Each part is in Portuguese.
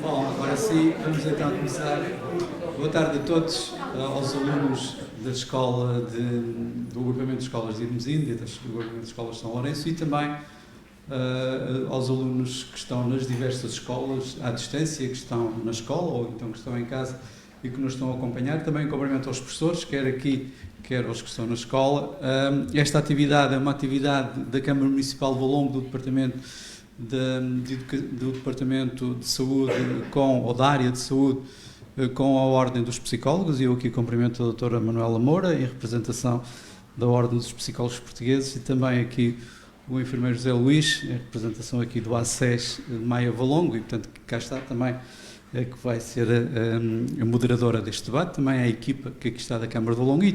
Bom, agora sim, vamos então começar. Boa tarde a todos, aos alunos da escola do agrupamento de escolas de Irmesinde e do agrupamento de escolas de São Lourenço e também aos alunos que estão nas diversas escolas à distância, que estão na escola ou então que estão em casa e que nos estão a acompanhar. Também cumprimento aos professores, quer aqui, quer aos que estão na escola. Esta atividade é uma atividade da Câmara Municipal de Valongo, do Departamento do Departamento de Saúde, ou da área de saúde, com a Ordem dos Psicólogos, e eu aqui cumprimento a doutora Manuela Moura, em representação da Ordem dos Psicólogos Portugueses, e também aqui o enfermeiro José Luís, em representação aqui do ACES de Maia Valongo, e portanto cá está também, que vai ser a moderadora deste debate, também a equipa que aqui está da Câmara de Valongo, e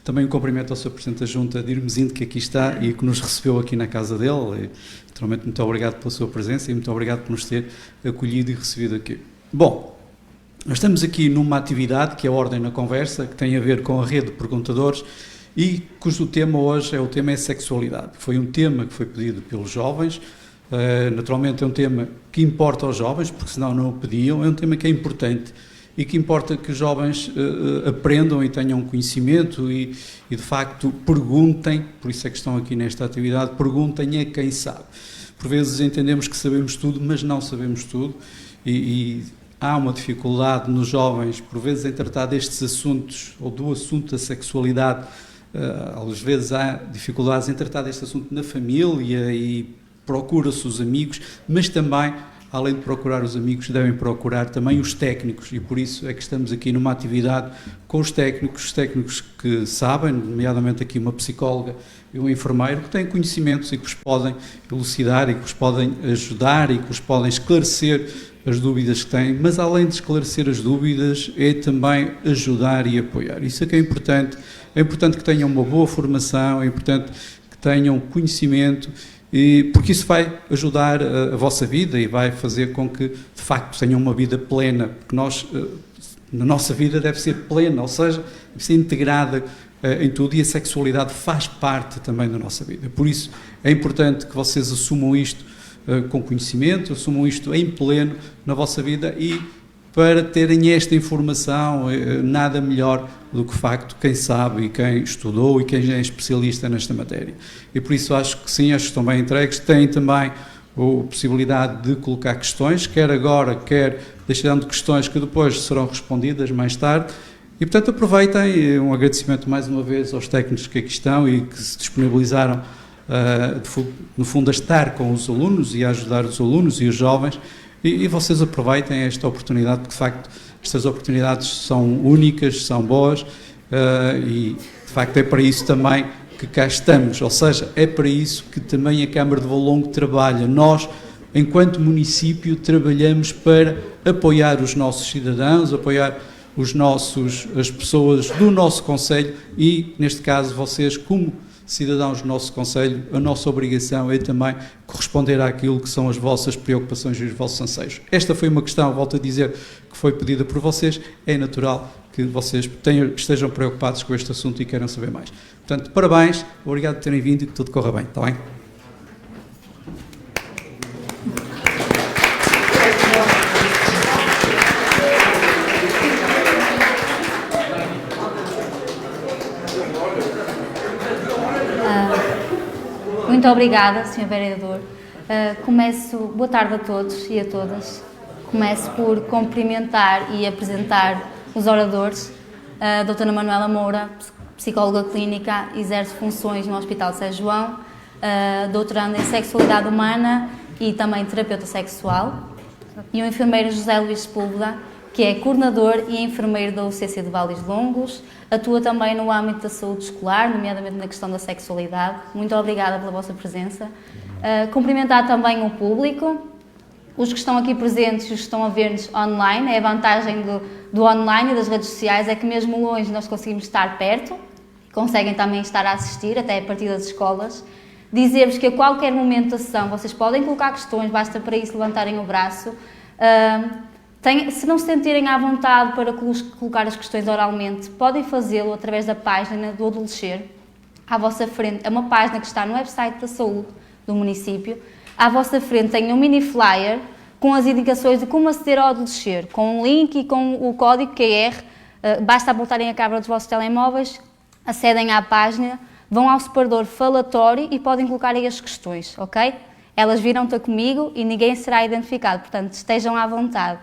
também um cumprimento ao Sr. Presidente da Junta de Irmesinde, que aqui está e que nos recebeu aqui na casa dele. Naturalmente, muito obrigado pela sua presença e muito obrigado por nos ter acolhido e recebido aqui. Bom, nós estamos aqui numa atividade que é a Ordem na Conversa, que tem a ver com a rede de perguntadores e cujo tema hoje o tema é sexualidade. Foi um tema que foi pedido pelos jovens, naturalmente é um tema que importa aos jovens, porque senão não o pediam, é um tema que é importante e que importa que os jovens aprendam e tenham conhecimento e de facto perguntem, por isso é que estão aqui nesta atividade, perguntem a quem sabe. Por vezes entendemos que sabemos tudo, mas não sabemos tudo e há uma dificuldade nos jovens, por vezes, em tratar destes assuntos, ou do assunto da sexualidade. Às vezes há dificuldades em tratar deste assunto na família e procura-se os amigos, mas também, além de procurar os amigos, devem procurar também os técnicos, e por isso é que estamos aqui numa atividade com os técnicos que sabem, nomeadamente aqui uma psicóloga e um enfermeiro, que têm conhecimentos e que vos podem elucidar e que vos podem ajudar e que vos podem esclarecer as dúvidas que têm, mas além de esclarecer as dúvidas, é também ajudar e apoiar. Isso é que é importante que tenham uma boa formação, é importante que tenham conhecimento, porque isso vai ajudar a vossa vida e vai fazer com que, de facto, tenham uma vida plena, porque na nossa vida deve ser plena, ou seja, deve ser integrada em tudo, e a sexualidade faz parte também da nossa vida. Por isso, é importante que vocês assumam isto com conhecimento, assumam isto em pleno na vossa vida, e para terem esta informação, nada melhor do que, de facto, quem sabe e quem estudou e quem é especialista nesta matéria. E por isso acho que sim, acho que estão bem entregues. Têm também a possibilidade de colocar questões, quer agora, quer deixando questões que depois serão respondidas mais tarde. E, portanto, aproveitem. Um agradecimento mais uma vez aos técnicos que aqui estão e que se disponibilizaram, no fundo, a estar com os alunos e a ajudar os alunos e os jovens. E vocês aproveitem esta oportunidade, porque de facto estas oportunidades são únicas, são boas, e de facto é para isso também que cá estamos, ou seja, é para isso que também a Câmara de Valongo trabalha. Nós, enquanto município, trabalhamos para apoiar os nossos cidadãos, apoiar as pessoas do nosso concelho e, neste caso, vocês como cidadãos do nosso concelho, a nossa obrigação é também corresponder àquilo que são as vossas preocupações e os vossos anseios. Esta foi uma questão, volto a dizer, que foi pedida por vocês. É natural que vocês estejam preocupados com este assunto e queiram saber mais. Portanto, parabéns, obrigado por terem vindo e que tudo corra bem, está bem? Muito obrigada, Sr. Vereador. Boa tarde a todos e a todas. Começo por cumprimentar e apresentar os oradores. A doutora Manuela Moura, psicóloga clínica, exerce funções no Hospital de São João, doutoranda em Sexualidade Humana e também terapeuta sexual. E o enfermeiro José Luís Sepúlveda, que é coordenador e enfermeiro da UCC de Vales Longos, atua também no âmbito da saúde escolar, nomeadamente na questão da sexualidade. Muito obrigada pela vossa presença. Cumprimentar também o público, os que estão aqui presentes e os que estão a ver-nos online. É a vantagem do online e das redes sociais, é que mesmo longe nós conseguimos estar perto, conseguem também estar a assistir, até a partir das escolas. Dizer-vos que a qualquer momento da sessão vocês podem colocar questões, basta para isso levantarem o braço. Se não se sentirem à vontade para colocar as questões oralmente, podem fazê-lo através da página do Adolescer, À vossa frente, é uma página que está no website da saúde do município. À vossa frente tem um mini flyer com as indicações de como aceder ao descer, com um link e com o código QR. Basta apontarem a câmera dos vossos telemóveis, acedem à página, vão ao separador falatório e podem colocar aí as questões, ok? Elas virão ter comigo e ninguém será identificado, portanto estejam à vontade.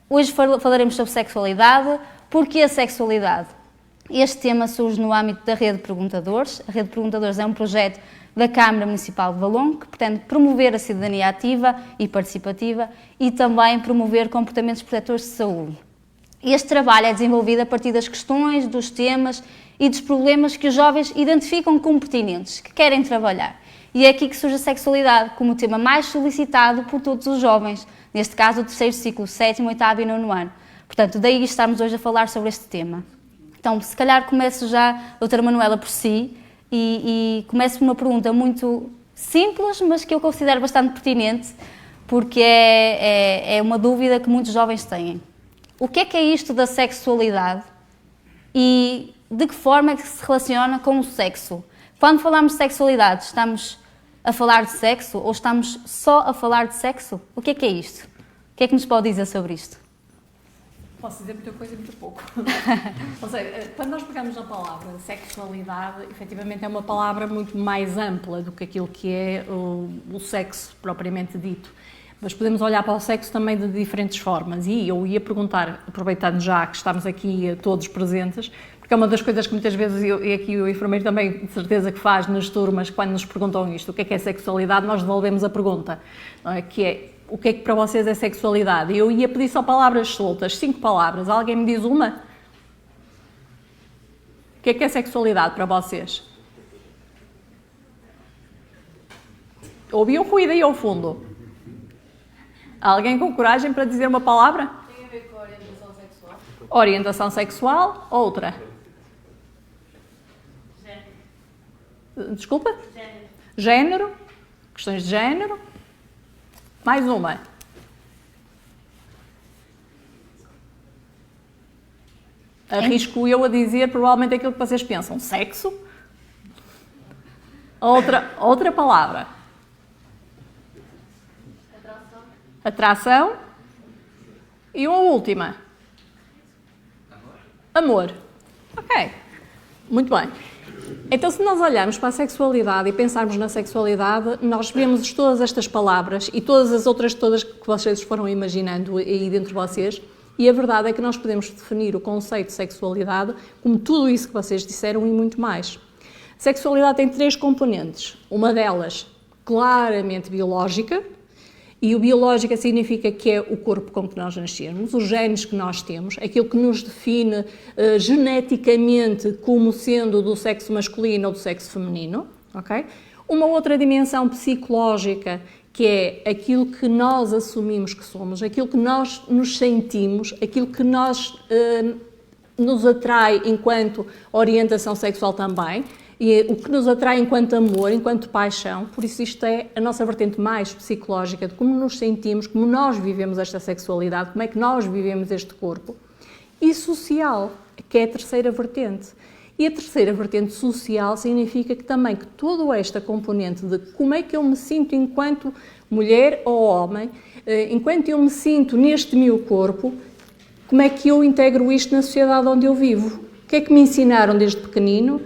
Hoje falaremos sobre sexualidade. Porquê a sexualidade? Este tema surge no âmbito da Rede de Perguntadores. A Rede de Perguntadores é um projeto da Câmara Municipal de Valongo que pretende promover a cidadania ativa e participativa e também promover comportamentos protetores de saúde. Este trabalho é desenvolvido a partir das questões, dos temas e dos problemas que os jovens identificam como pertinentes, que querem trabalhar. E é aqui que surge a sexualidade como o tema mais solicitado por todos os jovens, neste caso o terceiro ciclo, 7º, 8º e 9º ano. Portanto, daí estamos hoje a falar sobre este tema. Então, se calhar começo já, doutora Manuela, por si, e começo por uma pergunta muito simples, mas que eu considero bastante pertinente, porque é uma dúvida que muitos jovens têm. O que é isto da sexualidade e de que forma é que se relaciona com o sexo? Quando falamos de sexualidade, estamos a falar de sexo ou estamos só a falar de sexo? O que é isto? O que é que nos pode dizer sobre isto? Posso dizer muita coisa e muito pouco. Ou seja, quando nós pegamos na palavra sexualidade, efetivamente é uma palavra muito mais ampla do que aquilo que é o sexo propriamente dito. Mas podemos olhar para o sexo também de diferentes formas. E eu ia perguntar, aproveitando já que estamos aqui todos presentes, porque é uma das coisas que muitas vezes, e aqui o enfermeiro também de certeza que faz nas turmas, quando nos perguntam isto, o que é sexualidade, nós devolvemos a pergunta, não é? Que é, o que é que para vocês é sexualidade? Eu ia pedir só palavras soltas, 5 palavras. Alguém me diz uma? O que é sexualidade para vocês? Ouvi o ruído aí ao fundo. Alguém com coragem para dizer uma palavra? Tem a ver com a orientação sexual. Orientação sexual, outra. Género. Desculpa? Género. Género. Questões de género. Mais uma. Arrisco eu a dizer provavelmente aquilo que vocês pensam. Sexo. Outra palavra. Atração. E uma última. Amor. Ok. Muito bem. Então, se nós olharmos para a sexualidade e pensarmos na sexualidade, nós vemos todas estas palavras e todas as outras todas que vocês foram imaginando aí dentro de vocês, e a verdade é que nós podemos definir o conceito de sexualidade como tudo isso que vocês disseram e muito mais. A sexualidade tem 3 componentes. Uma delas, claramente biológica, e o biológica significa que é o corpo com que nós nascemos, os genes que nós temos, aquilo que nos define geneticamente como sendo do sexo masculino ou do sexo feminino, ok? Uma outra dimensão psicológica, que é aquilo que nós assumimos que somos, aquilo que nós nos sentimos, aquilo que nos atrai enquanto orientação sexual também, e o que nos atrai enquanto amor, enquanto paixão. Por isso isto é a nossa vertente mais psicológica, de como nos sentimos, como nós vivemos esta sexualidade, como é que nós vivemos este corpo. E social, que é a terceira vertente. E a terceira vertente social significa que também que toda esta componente de como é que eu me sinto enquanto mulher ou homem, enquanto eu me sinto neste meu corpo, como é que eu integro isto na sociedade onde eu vivo. O que é que me ensinaram desde pequenino?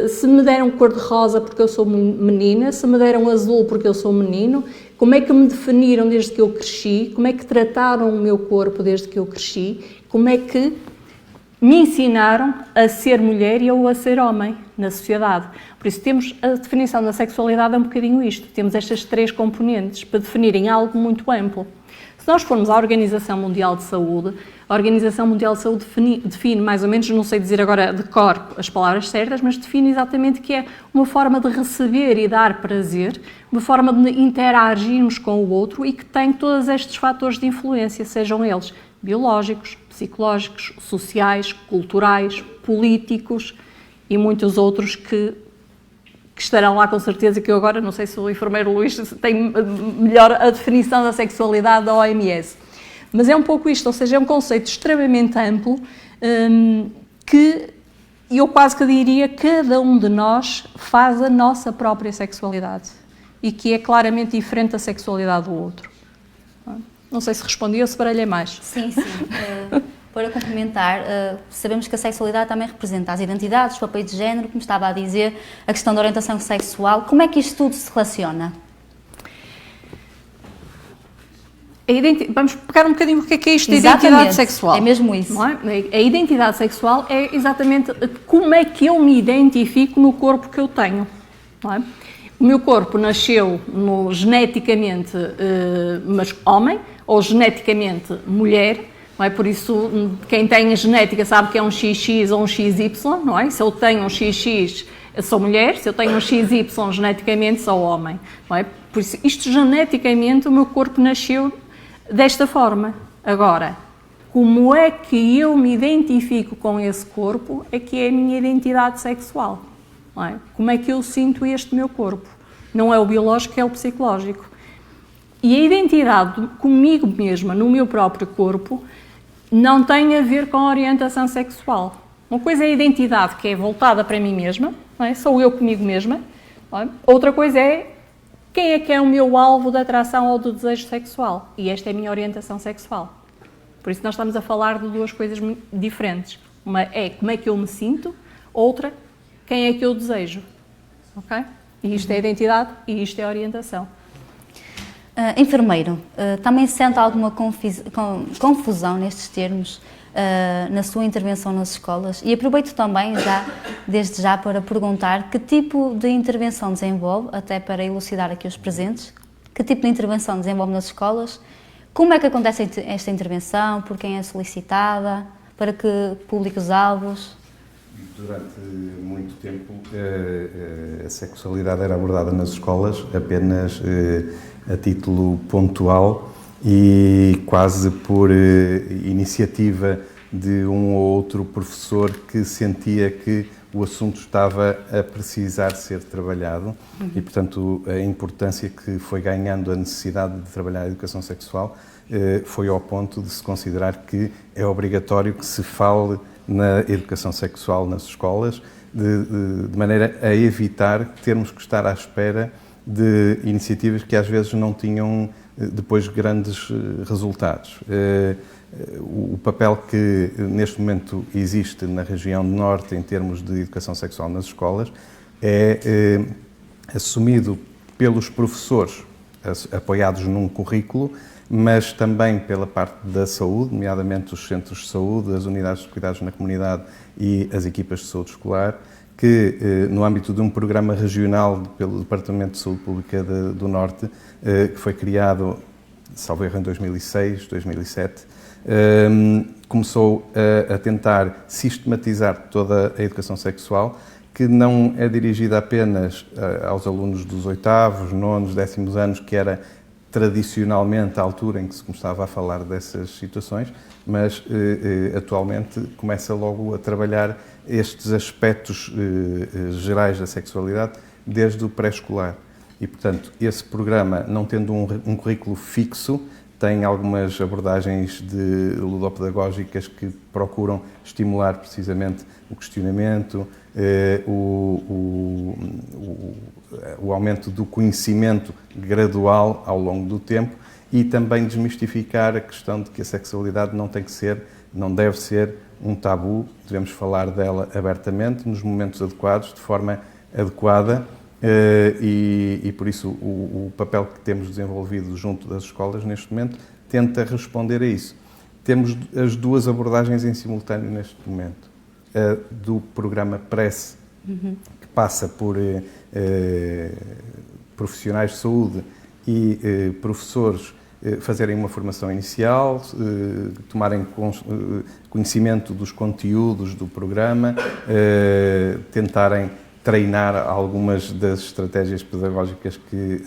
Se me deram cor-de-rosa porque eu sou menina, se me deram azul porque eu sou menino, como é que me definiram desde que eu cresci, como é que trataram o meu corpo desde que eu cresci, como é que me ensinaram a ser mulher e eu a ser homem na sociedade. Por isso temos a definição da sexualidade é um bocadinho isto, temos estas 3 componentes para definirem algo muito amplo. Se nós formos à Organização Mundial de Saúde, a Organização Mundial de Saúde define mais ou menos, não sei dizer agora de cor as palavras certas, mas define exatamente que é uma forma de receber e dar prazer, uma forma de interagirmos com o outro e que tem todos estes fatores de influência, sejam eles biológicos, psicológicos, sociais, culturais, políticos e muitos outros que estarão lá com certeza, que eu agora não sei se o enfermeiro Luís tem melhor a definição da sexualidade da OMS. Mas é um pouco isto, ou seja, é um conceito extremamente amplo que eu quase que diria que cada um de nós faz a nossa própria sexualidade e que é claramente diferente da sexualidade do outro. Não sei se respondi ou se baralhei mais. Sim, sim. Para complementar, sabemos que a sexualidade também representa as identidades, os papéis de género, como estava a dizer, a questão da orientação sexual. Como é que isto tudo se relaciona? Vamos pegar um bocadinho o que é isto da Exatamente, identidade sexual. é mesmo isso. Não é? A identidade sexual é exatamente como é que eu me identifico no corpo que eu tenho. Não é? O meu corpo nasceu geneticamente mas homem ou geneticamente mulher, não é? Por isso quem tem a genética sabe que é um XX ou um XY, não é? Se eu tenho um XX sou mulher, se eu tenho um XY geneticamente sou homem, não é? Por isso isto geneticamente o meu corpo nasceu desta forma. Agora, como é que eu me identifico com esse corpo é que é a minha identidade sexual. Não é? Como é que eu sinto este meu corpo? Não é o biológico, é o psicológico. E a identidade comigo mesma, no meu próprio corpo, não tem a ver com a orientação sexual. Uma coisa é a identidade, que é voltada para mim mesma, não é? Sou eu comigo mesma. Não é? Outra coisa é quem é que é o meu alvo de atração ou de desejo sexual. E esta é a minha orientação sexual. Por isso nós estamos a falar de duas coisas diferentes. Uma é como é que eu me sinto, outra, quem é que eu desejo. Ok? E isto é a identidade e isto é a orientação. Enfermeiro, também sente alguma confusão nestes termos na sua intervenção nas escolas? E aproveito também, desde já, para perguntar que tipo de intervenção desenvolve, até para elucidar aqui os presentes, que tipo de intervenção desenvolve nas escolas, como é que acontece esta intervenção, por quem é solicitada, para que públicos-alvos? Durante muito tempo a sexualidade era abordada nas escolas apenas a título pontual e quase por iniciativa de um ou outro professor que sentia que o assunto estava a precisar ser trabalhado e, portanto, a importância que foi ganhando a necessidade de trabalhar a educação sexual foi ao ponto de se considerar que é obrigatório que se fale na educação sexual nas escolas, de maneira a evitar termos que estar à espera de iniciativas que às vezes não tinham depois grandes resultados. O papel que neste momento existe na região norte em termos de educação sexual nas escolas é assumido pelos professores apoiados num currículo, mas também pela parte da saúde, nomeadamente os centros de saúde, as unidades de cuidados na comunidade e as equipas de saúde escolar, que no âmbito de um programa regional pelo Departamento de Saúde Pública do Norte, que foi criado, salvo erro, em 2006, 2007, começou a tentar sistematizar toda a educação sexual, que não é dirigida apenas aos alunos dos 8º, 9º, 10º anos, que era tradicionalmente a altura em que se começava a falar dessas situações, mas atualmente começa logo a trabalhar estes aspectos gerais da sexualidade desde o pré-escolar. E, portanto, esse programa, não tendo um currículo fixo, tem algumas abordagens ludopedagógicas que procuram estimular precisamente o questionamento, o aumento do conhecimento gradual ao longo do tempo e também desmistificar a questão de que a sexualidade não deve ser um tabu, devemos falar dela abertamente, nos momentos adequados, de forma adequada e por isso o papel que temos desenvolvido junto das escolas neste momento tenta responder a isso. Temos as duas abordagens em simultâneo neste momento. A do programa PRESS, que passa por profissionais de saúde e professores fazerem uma formação inicial, tomarem conhecimento dos conteúdos do programa, tentarem treinar algumas das estratégias pedagógicas que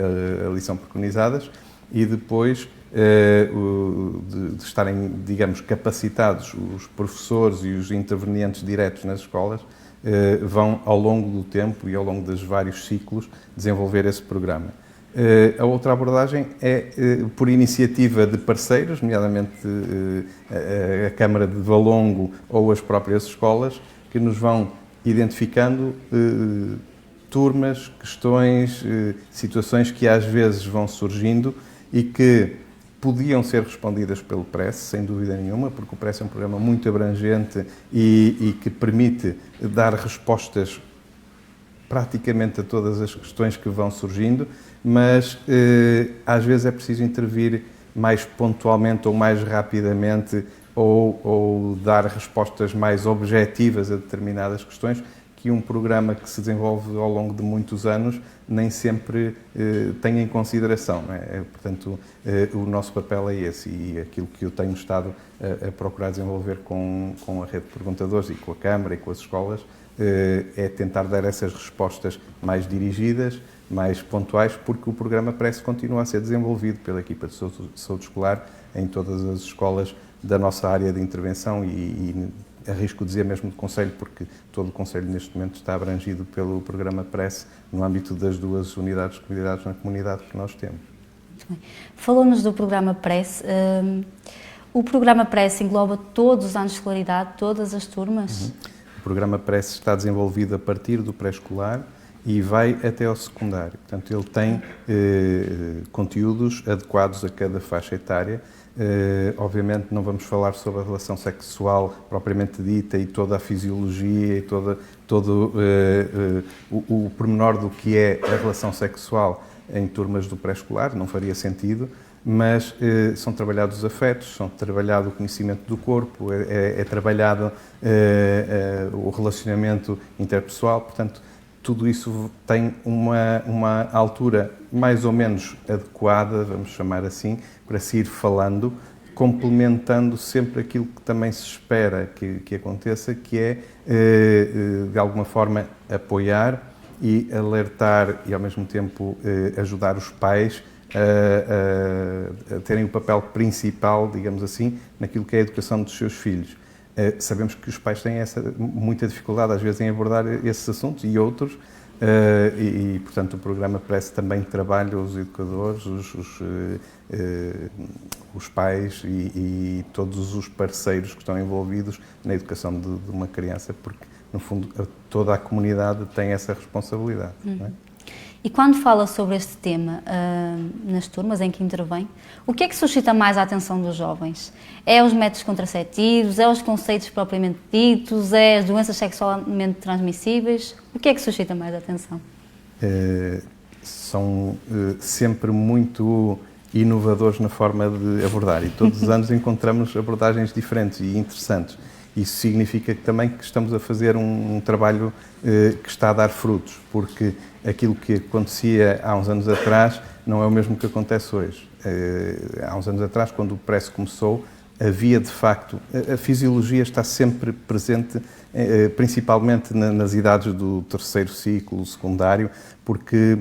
ali são preconizadas e depois de estarem, digamos, capacitados os professores e os intervenientes diretos nas escolas vão ao longo do tempo e ao longo dos vários ciclos desenvolver esse programa. A outra abordagem é por iniciativa de parceiros, nomeadamente a Câmara de Valongo ou as próprias escolas, que nos vão identificando turmas, questões, situações que às vezes vão surgindo e que podiam ser respondidas pelo PRESS, sem dúvida nenhuma, porque o PRESS é um programa muito abrangente e que permite dar respostas praticamente a todas as questões que vão surgindo, mas às vezes é preciso intervir mais pontualmente ou mais rapidamente ou dar respostas mais objetivas a determinadas questões que um programa que se desenvolve ao longo de muitos anos nem sempre tem em consideração. Não é? Portanto, o nosso papel é esse e aquilo que eu tenho estado a procurar desenvolver com a rede de perguntadores e com a Câmara e com as escolas é tentar dar essas respostas mais dirigidas, mais pontuais, porque o programa PRESS continua a ser desenvolvido pela equipa de saúde escolar em todas as escolas da nossa área de intervenção e arrisco dizer mesmo do Conselho, porque todo o Conselho neste momento está abrangido pelo programa PRESS no âmbito das 2 unidades de cuidados na comunidade que nós temos. Muito bem. Falou-nos do programa PRESS. O programa PRESS engloba todos os anos de escolaridade, todas as turmas? O programa PRESS está desenvolvido a partir do pré-escolar e vai até ao secundário. Portanto, ele tem conteúdos adequados a cada faixa etária. Obviamente não vamos falar sobre a relação sexual propriamente dita e toda a fisiologia e todo o pormenor do que é a relação sexual em turmas do pré-escolar, não faria sentido, mas são trabalhados os afetos, são trabalhado o conhecimento do corpo, é trabalhado o relacionamento interpessoal, portanto, tudo isso tem uma altura mais ou menos adequada, vamos chamar assim, para se ir falando, complementando sempre aquilo que também se espera que aconteça, que é, de alguma forma, apoiar e alertar e, ao mesmo tempo, ajudar os pais a terem o papel principal, digamos assim, naquilo que é a educação dos seus filhos. Sabemos que os pais têm muita dificuldade, às vezes, em abordar esses assuntos e outros, portanto, o programa PRESS também trabalha os educadores, os pais e todos os parceiros que estão envolvidos na educação de uma criança, porque, no fundo, toda a comunidade tem essa responsabilidade. Não é? E quando fala sobre este tema nas turmas em que intervém, o que é que suscita mais a atenção dos jovens? É os métodos contraceptivos? É os conceitos propriamente ditos? É as doenças sexualmente transmissíveis? O que é que suscita mais a atenção? São sempre muito inovadores na forma de abordar e todos os anos encontramos abordagens diferentes e interessantes. Isso significa também que estamos a fazer um trabalho que está a dar frutos, porque aquilo que acontecia há uns anos atrás não é o mesmo que acontece hoje. Há uns anos atrás, quando o PRESS começou, havia de facto, a fisiologia está sempre presente, principalmente nas idades do 3º ciclo, secundário, porque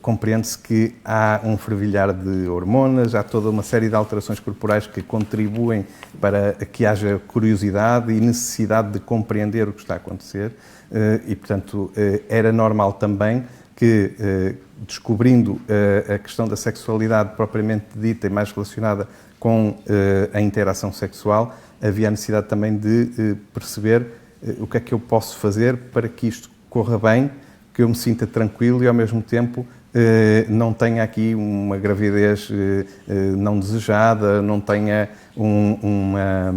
compreende-se que há um fervilhar de hormonas, há toda uma série de alterações corporais que contribuem para que haja curiosidade e necessidade de compreender o que está a acontecer e, portanto, era normal também que, descobrindo a questão da sexualidade propriamente dita e mais relacionada com a interação sexual, havia a necessidade também de perceber o que é que eu posso fazer para que isto corra bem, que eu me sinta tranquilo e, ao mesmo tempo, não tenha aqui uma gravidez não desejada, não tenha uma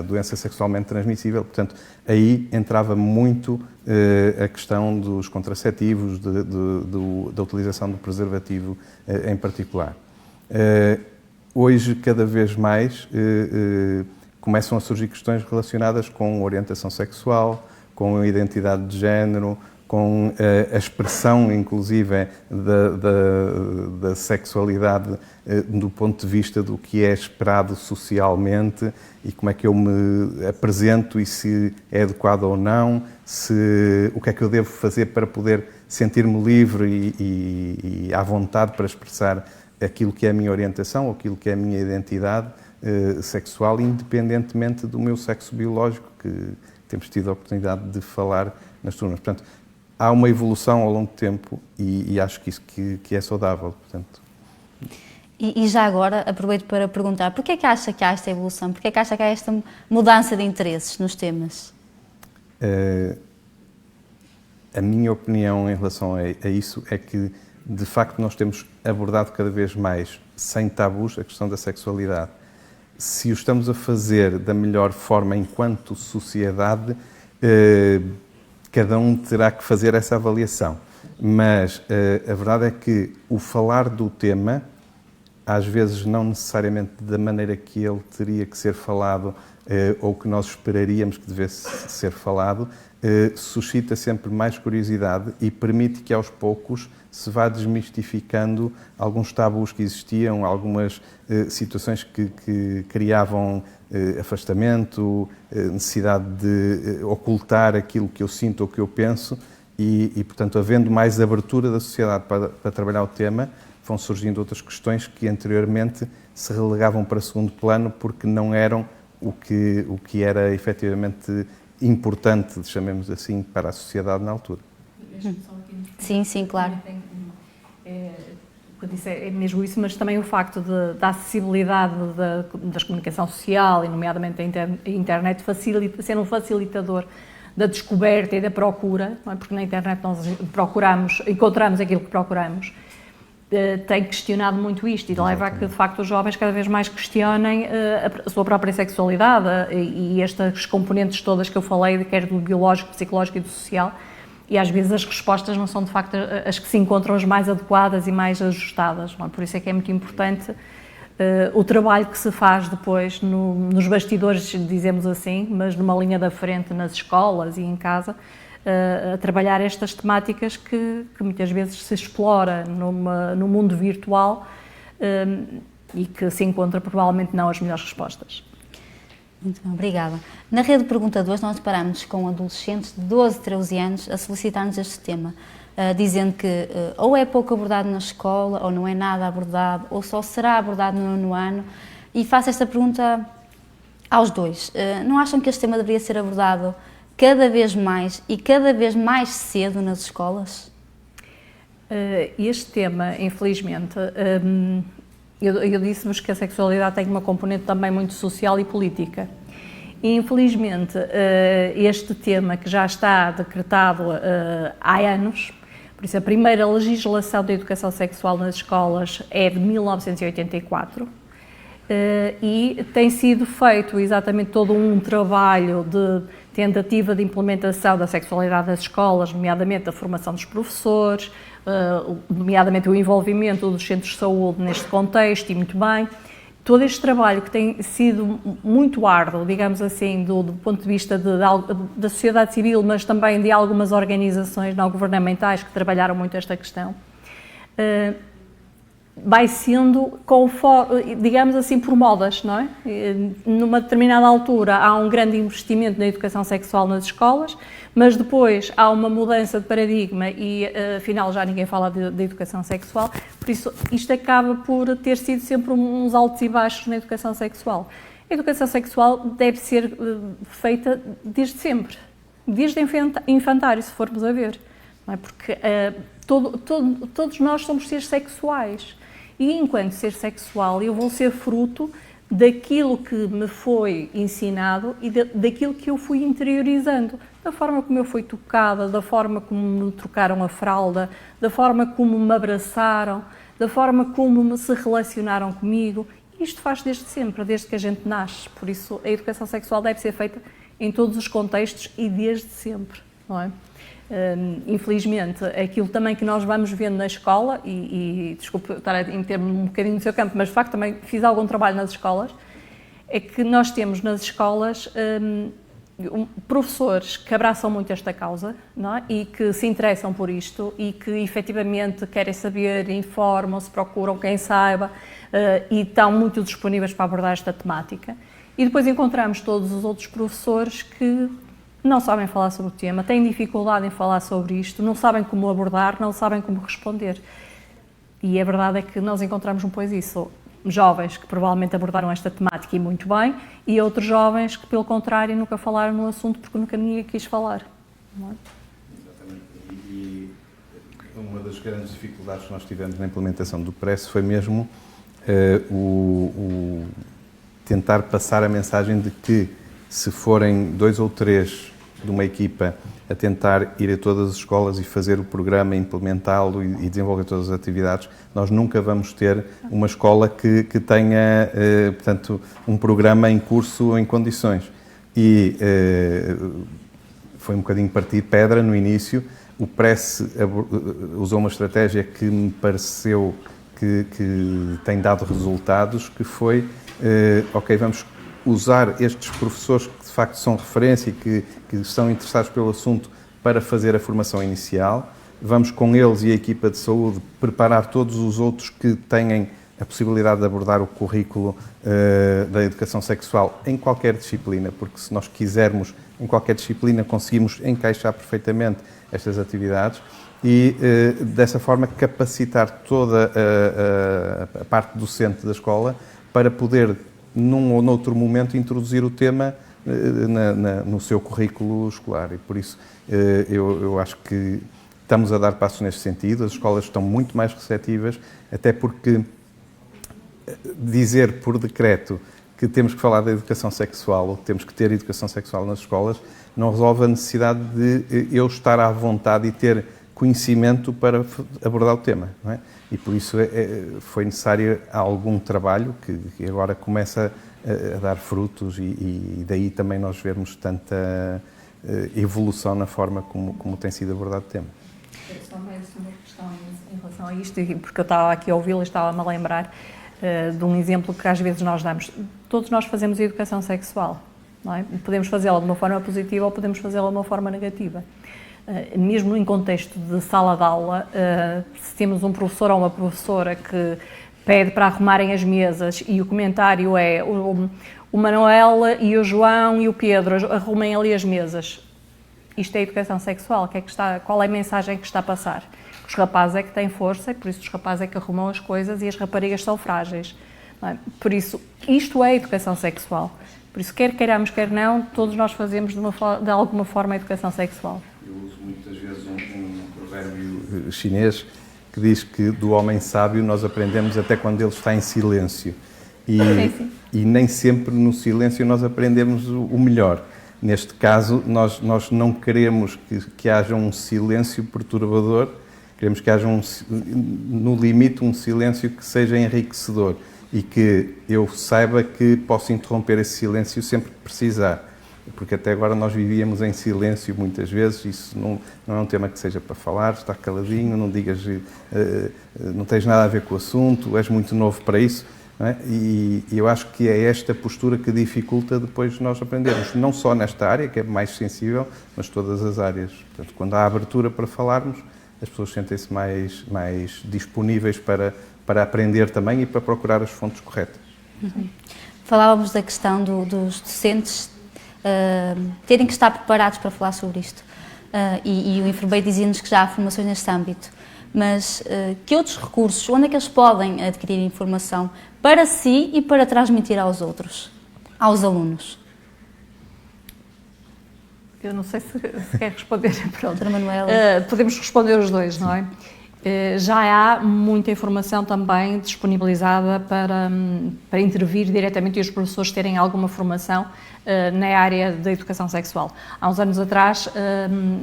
doença sexualmente transmissível. Portanto, aí entrava muito a questão dos contraceptivos, da utilização do preservativo em particular. Hoje, cada vez mais, começam a surgir questões relacionadas com orientação sexual, com a identidade de género, com a expressão, inclusive, da sexualidade do ponto de vista do que é esperado socialmente e como é que eu me apresento e se é adequado ou não, o que é que eu devo fazer para poder sentir-me livre e à vontade para expressar aquilo que é a minha orientação ou aquilo que é a minha identidade sexual, independentemente do meu sexo biológico, que temos tido a oportunidade de falar nas turmas. Portanto, há uma evolução ao longo do tempo e acho que isso que é saudável, portanto. E já agora, aproveito para perguntar, porquê é que acha que há esta evolução? Porquê é que acha que há esta mudança de interesses nos temas? A minha opinião em relação a isso é que, de facto, nós temos abordado cada vez mais, sem tabus, a questão da sexualidade. Se o estamos a fazer da melhor forma enquanto sociedade, cada um terá que fazer essa avaliação. Mas a verdade é que o falar do tema, às vezes não necessariamente da maneira que ele teria que ser falado ou que nós esperaríamos que devesse ser falado, suscita sempre mais curiosidade e permite que aos poucos se vá desmistificando alguns tabus que existiam, algumas situações que criavam afastamento, necessidade de ocultar aquilo que eu sinto ou que eu penso e portanto, havendo mais abertura da sociedade para trabalhar o tema, vão surgindo outras questões que anteriormente se relegavam para segundo plano porque não eram o que era efetivamente importante, chamemos assim, para a sociedade na altura. Sim, sim, claro. O que eu disse é mesmo isso, mas também o facto da acessibilidade da comunicação social, e nomeadamente a internet, ser um facilitador da descoberta e da procura, não é? Porque na internet nós encontramos aquilo que procuramos, tem questionado muito isto e leva a que, de facto, os jovens cada vez mais questionem a sua própria sexualidade e estas componentes todas que eu falei, quer do biológico, psicológico e do social, e às vezes as respostas não são, de facto, as que se encontram as mais adequadas e mais ajustadas. Não é? Por isso é que é muito importante o trabalho que se faz depois nos bastidores, dizemos assim, mas numa linha da frente nas escolas e em casa, a trabalhar estas temáticas que muitas vezes se explora no mundo virtual e que se encontra provavelmente não as melhores respostas. Muito bem, obrigada. Na rede de perguntadores nós deparamos com adolescentes de 12, 13 anos a solicitar-nos este tema, dizendo que ou é pouco abordado na escola, ou não é nada abordado, ou só será abordado no 9º ano. E faço esta pergunta aos dois. Não acham que este tema deveria ser abordado cada vez mais e cada vez mais cedo nas escolas? Este tema, infelizmente, eu disse-vos que a sexualidade tem uma componente também muito social e política. E, infelizmente, este tema que já está decretado há anos, por isso a primeira legislação de educação sexual nas escolas é de 1984, e tem sido feito exatamente todo um trabalho de tentativa de implementação da sexualidade nas escolas, nomeadamente a formação dos professores, nomeadamente o envolvimento dos centros de saúde neste contexto, e muito bem. Todo este trabalho que tem sido muito árduo, digamos assim, do ponto de vista da sociedade civil, mas também de algumas organizações não governamentais que trabalharam muito esta questão, vai sendo, conforme, digamos assim, por modas, não é? Numa determinada altura há um grande investimento na educação sexual nas escolas, mas depois há uma mudança de paradigma e, afinal, já ninguém fala de educação sexual, por isso isto acaba por ter sido sempre uns altos e baixos na educação sexual. A educação sexual deve ser feita desde sempre, desde infantário, se formos a ver, não é? Porque todos nós somos seres sexuais. E enquanto ser sexual, eu vou ser fruto daquilo que me foi ensinado e daquilo que eu fui interiorizando. Da forma como eu fui tocada, da forma como me trocaram a fralda, da forma como me abraçaram, da forma como se relacionaram comigo. Isto faz desde sempre, desde que a gente nasce. Por isso, a educação sexual deve ser feita em todos os contextos e desde sempre, não é? Infelizmente, aquilo também que nós vamos vendo na escola, e desculpe estar a meter-me um bocadinho no seu campo, mas de facto também fiz algum trabalho nas escolas, é que nós temos nas escolas professores que abraçam muito esta causa, não é? E que se interessam por isto e que efetivamente querem saber, informam-se, procuram quem saiba e estão muito disponíveis para abordar esta temática. E depois encontramos todos os outros professores que não sabem falar sobre o tema, têm dificuldade em falar sobre isto, não sabem como abordar, não sabem como responder. E a verdade é que nós encontramos depois isso. Jovens que provavelmente abordaram esta temática e muito bem, e outros jovens que, pelo contrário, nunca falaram no assunto porque nunca ninguém quis falar. Não é? Exatamente. E uma das grandes dificuldades que nós tivemos na implementação do PRESS foi mesmo tentar passar a mensagem de que, se forem 2 ou 3 de uma equipa a tentar ir a todas as escolas e fazer o programa, implementá-lo e desenvolver todas as atividades, nós nunca vamos ter uma escola que tenha, portanto, um programa em curso ou em condições. E foi um bocadinho partir pedra no início. O PRESS usou uma estratégia que me pareceu que tem dado resultados, que foi, ok, vamos usar estes professores que de facto são referência e que estão interessados pelo assunto para fazer a formação inicial. Vamos com eles e a equipa de saúde preparar todos os outros que tenham a possibilidade de abordar o currículo da educação sexual em qualquer disciplina, porque se nós quisermos, em qualquer disciplina, conseguimos encaixar perfeitamente estas atividades e, dessa forma, capacitar toda a parte docente da escola para poder, num ou noutro momento, introduzir o tema no seu currículo escolar. E, por isso, eu acho que estamos a dar passos neste sentido. As escolas estão muito mais receptivas, até porque dizer por decreto que temos que falar da educação sexual ou que temos que ter educação sexual nas escolas não resolve a necessidade de eu estar à vontade e ter conhecimento para abordar o tema, não é? E por isso foi necessário algum trabalho que agora começa a dar frutos e daí também nós vermos tanta evolução na forma como tem sido abordado o tema. Só mais uma questão em relação a isto, porque eu estava aqui a ouvi-lo e estava-me a lembrar de um exemplo que às vezes nós damos. Todos nós fazemos educação sexual, não é? Podemos fazê-la de uma forma positiva ou podemos fazê-la de uma forma negativa. Mesmo em contexto de sala de aula, se temos um professor ou uma professora que pede para arrumarem as mesas e o comentário é o Manuel e o João e o Pedro arrumem ali as mesas. Isto é educação sexual. Qual é a mensagem que está a passar? Os rapazes é que têm força e por isso os rapazes é que arrumam as coisas e as raparigas são frágeis. Não é? Por isso, isto é educação sexual. Por isso, quer queiramos, quer não, todos nós fazemos de alguma forma a educação sexual. Eu uso muitas vezes um provérbio chinês que diz que do homem sábio nós aprendemos até quando ele está em silêncio. E nem sempre no silêncio nós aprendemos o melhor. Neste caso, nós não queremos que haja um silêncio perturbador, queremos que haja, no limite, um silêncio que seja enriquecedor e que eu saiba que posso interromper esse silêncio sempre que precisar. Porque até agora nós vivíamos em silêncio muitas vezes, isso não é um tema que seja para falar, está caladinho, não digas, não tens nada a ver com o assunto, és muito novo para isso. Não é? E eu acho que é esta postura que dificulta depois nós aprendermos, não só nesta área, que é mais sensível, mas todas as áreas. Portanto, quando há abertura para falarmos, as pessoas sentem-se mais disponíveis para aprender também e para procurar as fontes corretas. Uhum. Falávamos da questão dos docentes terem que estar preparados para falar sobre isto. E o enfermeiro dizia-nos que já há formações neste âmbito. Mas que outros recursos, onde é que eles podem adquirir informação para si e para transmitir aos outros, aos alunos? Eu não sei se quer responder. Pronto. Manuela. Podemos responder os dois, não é? Já há muita informação também disponibilizada para intervir diretamente e os professores terem alguma formação na área da educação sexual. Há uns anos atrás,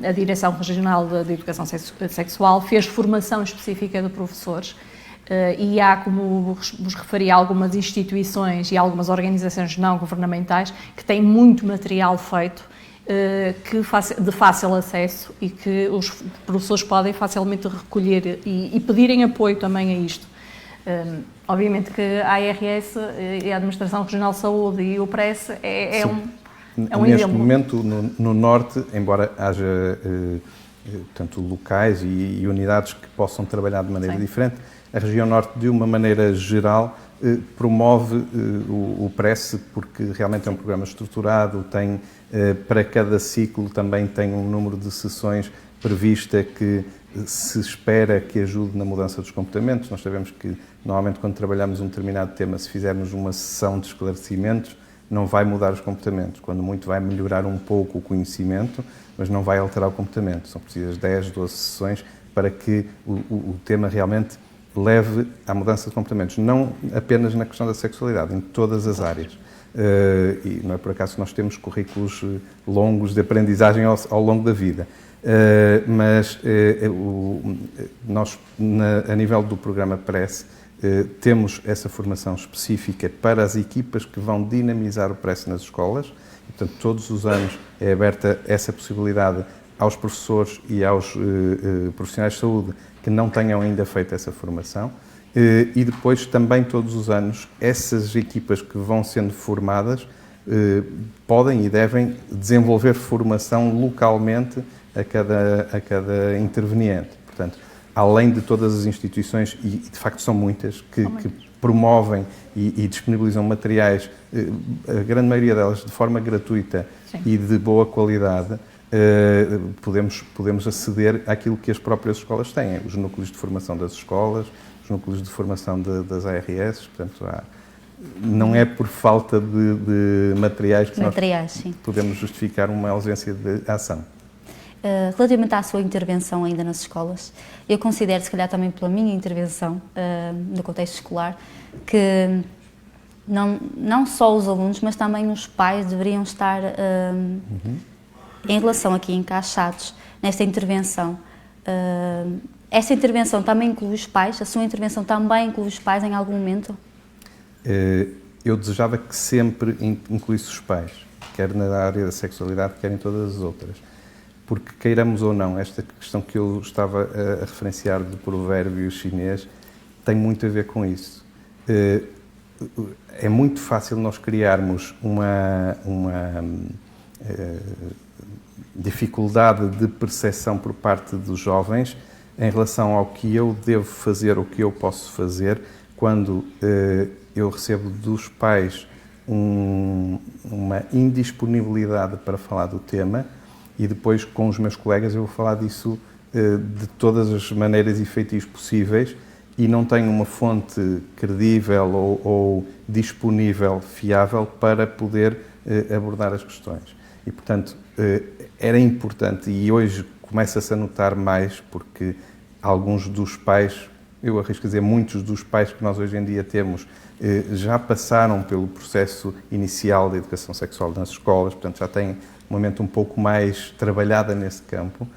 a Direção Regional de Educação Sexual fez formação específica de professores e há, como vos referi, algumas instituições e algumas organizações não governamentais que têm muito material feito de fácil acesso e que os professores podem facilmente recolher e pedirem apoio também a isto. Obviamente que a ARS e a Administração Regional de Saúde e o PRESS é um Neste exemplo. momento, no Norte, embora haja tanto locais e unidades que possam trabalhar de maneira diferente, a região Norte, de uma maneira geral, promove o PRESS porque realmente é um programa estruturado, tem para cada ciclo também tem um número de sessões prevista que se espera que ajude na mudança dos comportamentos. Nós sabemos que normalmente quando trabalhamos um determinado tema, se fizermos uma sessão de esclarecimentos, não vai mudar os comportamentos, quando muito vai melhorar um pouco o conhecimento, mas não vai alterar o comportamento. São precisas 10, 12 sessões para que o tema realmente leve à mudança de comportamentos, não apenas na questão da sexualidade, em todas as áreas. E não é por acaso que nós temos currículos longos de aprendizagem ao longo da vida. Mas nós, a nível do programa PRESS, temos essa formação específica para as equipas que vão dinamizar o PRESS nas escolas. E, portanto, todos os anos é aberta essa possibilidade aos professores e aos profissionais de saúde que não tenham ainda feito essa formação. E depois, também todos os anos, essas equipas que vão sendo formadas podem e devem desenvolver formação localmente a cada interveniente. Portanto, além de todas as instituições, e de facto são muitas, que promovem e disponibilizam materiais, a grande maioria delas de forma gratuita Sim. e de boa qualidade, podemos aceder àquilo que as próprias escolas têm, os núcleos de formação das escolas, os núcleos de formação das ARS, portanto, não é por falta de materiais que nós podemos justificar uma ausência de ação. Relativamente à sua intervenção ainda nas escolas, eu considero, se calhar também pela minha intervenção no contexto escolar, que não só os alunos, mas também os pais deveriam estar em relação aqui encaixados nesta intervenção. Esta intervenção também inclui os pais? A sua intervenção também inclui os pais em algum momento? Eu desejava que sempre incluísse os pais, quer na área da sexualidade, quer em todas as outras. Porque, queiramos ou não, esta questão que eu estava a referenciar do provérbio chinês tem muito a ver com isso. É muito fácil nós criarmos uma dificuldade de percepção por parte dos jovens em relação ao que eu devo fazer, o que eu posso fazer, quando eu recebo dos pais uma indisponibilidade para falar do tema. E depois, com os meus colegas, eu vou falar disso de todas as maneiras e feitios possíveis e não tenho uma fonte credível ou disponível, fiável, para poder abordar as questões. E, portanto, era importante, e hoje começa-se a notar mais, porque alguns dos pais, eu arrisco a dizer, muitos dos pais que nós hoje em dia temos, já passaram pelo processo inicial da educação sexual nas escolas, portanto, já têm uma mente um pouco mais trabalhada nesse campo,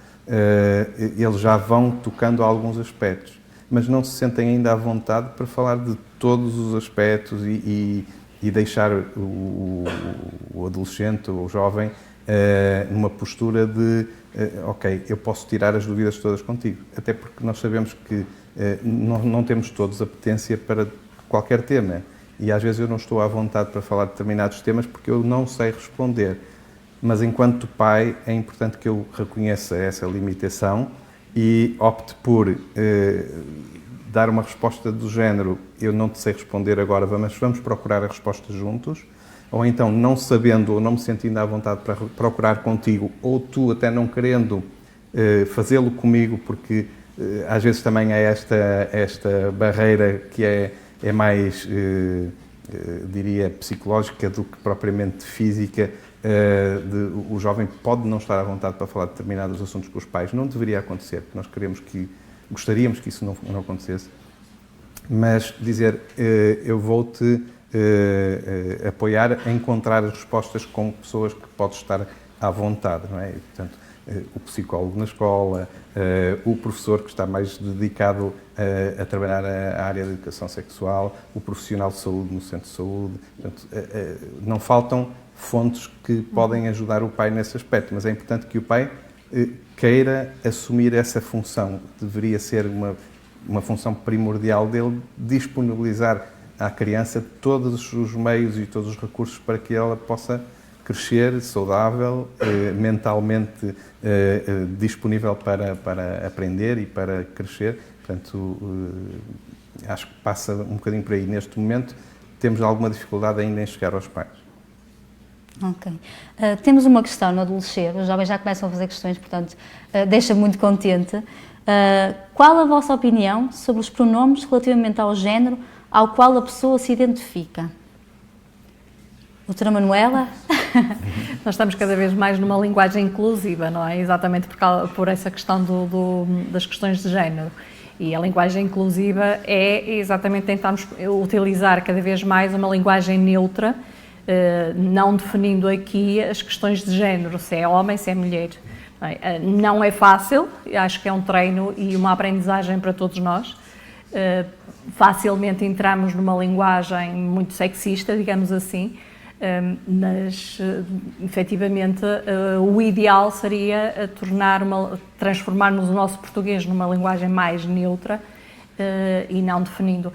eles já vão tocando a alguns aspectos, mas não se sentem ainda à vontade para falar de todos os aspectos e deixar o adolescente ou o jovem numa postura de ok, eu posso tirar as dúvidas todas contigo, até porque nós sabemos que não temos todos apetência para qualquer tema e às vezes eu não estou à vontade para falar de determinados temas porque eu não sei responder. Mas, enquanto pai, é importante que eu reconheça essa limitação e opte por dar uma resposta do género eu não te sei responder agora, mas vamos procurar a resposta juntos, ou então, não sabendo ou não me sentindo à vontade para procurar contigo, ou tu até não querendo fazê-lo comigo, porque às vezes também há esta barreira que é mais, diria, psicológica do que propriamente física. O jovem pode não estar à vontade para falar de determinados assuntos com os pais. Não deveria acontecer, porque nós gostaríamos que isso não acontecesse. Mas dizer, eu vou-te apoiar a encontrar as respostas com pessoas que podes estar à vontade, não é? E, portanto, o psicólogo na escola, o professor que está mais dedicado a trabalhar a área da educação sexual, o profissional de saúde no centro de saúde. Portanto, não faltam fontes que podem ajudar o pai nesse aspecto, mas é importante que o pai queira assumir essa função. Deveria ser uma função primordial dele, disponibilizar à criança todos os meios e todos os recursos para que ela possa crescer saudável, mentalmente disponível para aprender e para crescer. Portanto, acho que passa um bocadinho por aí. Neste momento, temos alguma dificuldade ainda em chegar aos pais. Ok. Temos uma questão no adolescer, os jovens já começam a fazer questões, portanto, deixa-me muito contente. Qual a vossa opinião sobre os pronomes relativamente ao género ao qual a pessoa se identifica? Doutora Manuela? Nós estamos cada vez mais numa linguagem inclusiva, não é? Exatamente por essa questão das questões de género. E a linguagem inclusiva é exatamente tentarmos utilizar cada vez mais uma linguagem neutra, não definindo aqui as questões de género, se é homem, se é mulher. Não é fácil, acho que é um treino e uma aprendizagem para todos nós. Facilmente entramos numa linguagem muito sexista, digamos assim, mas efetivamente o ideal seria transformarmos o nosso português numa linguagem mais neutra e não definindo.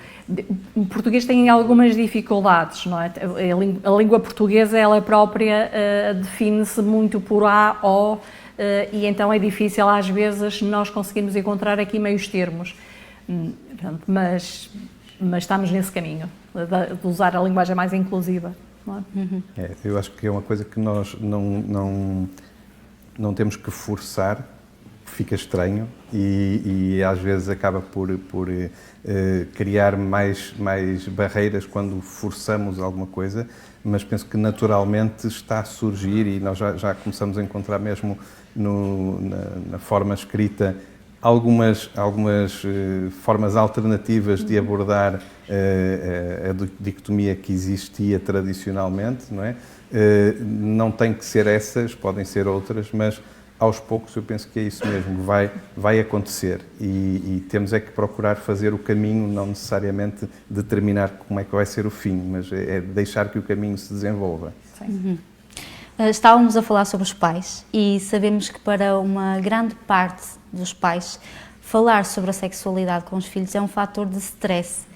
O português tem algumas dificuldades, não é? A língua portuguesa, ela própria, define-se muito por A, O, e então é difícil às vezes nós conseguirmos encontrar aqui meios termos. Mas estamos nesse caminho, de usar a linguagem mais inclusiva. Não é? Eu acho que é uma coisa que nós não temos que forçar, fica estranho e às vezes acaba por criar mais barreiras quando forçamos alguma coisa, mas penso que naturalmente está a surgir e nós já começamos a encontrar mesmo na forma escrita algumas formas alternativas de abordar a dicotomia que existia tradicionalmente, não é? Não tem que ser essas, podem ser outras, mas aos poucos eu penso que é isso mesmo, vai acontecer e temos é que procurar fazer o caminho, não necessariamente determinar como é que vai ser o fim, mas é deixar que o caminho se desenvolva. Sim. Estávamos a falar sobre os pais e sabemos que para uma grande parte dos pais falar sobre a sexualidade com os filhos é um fator de stress.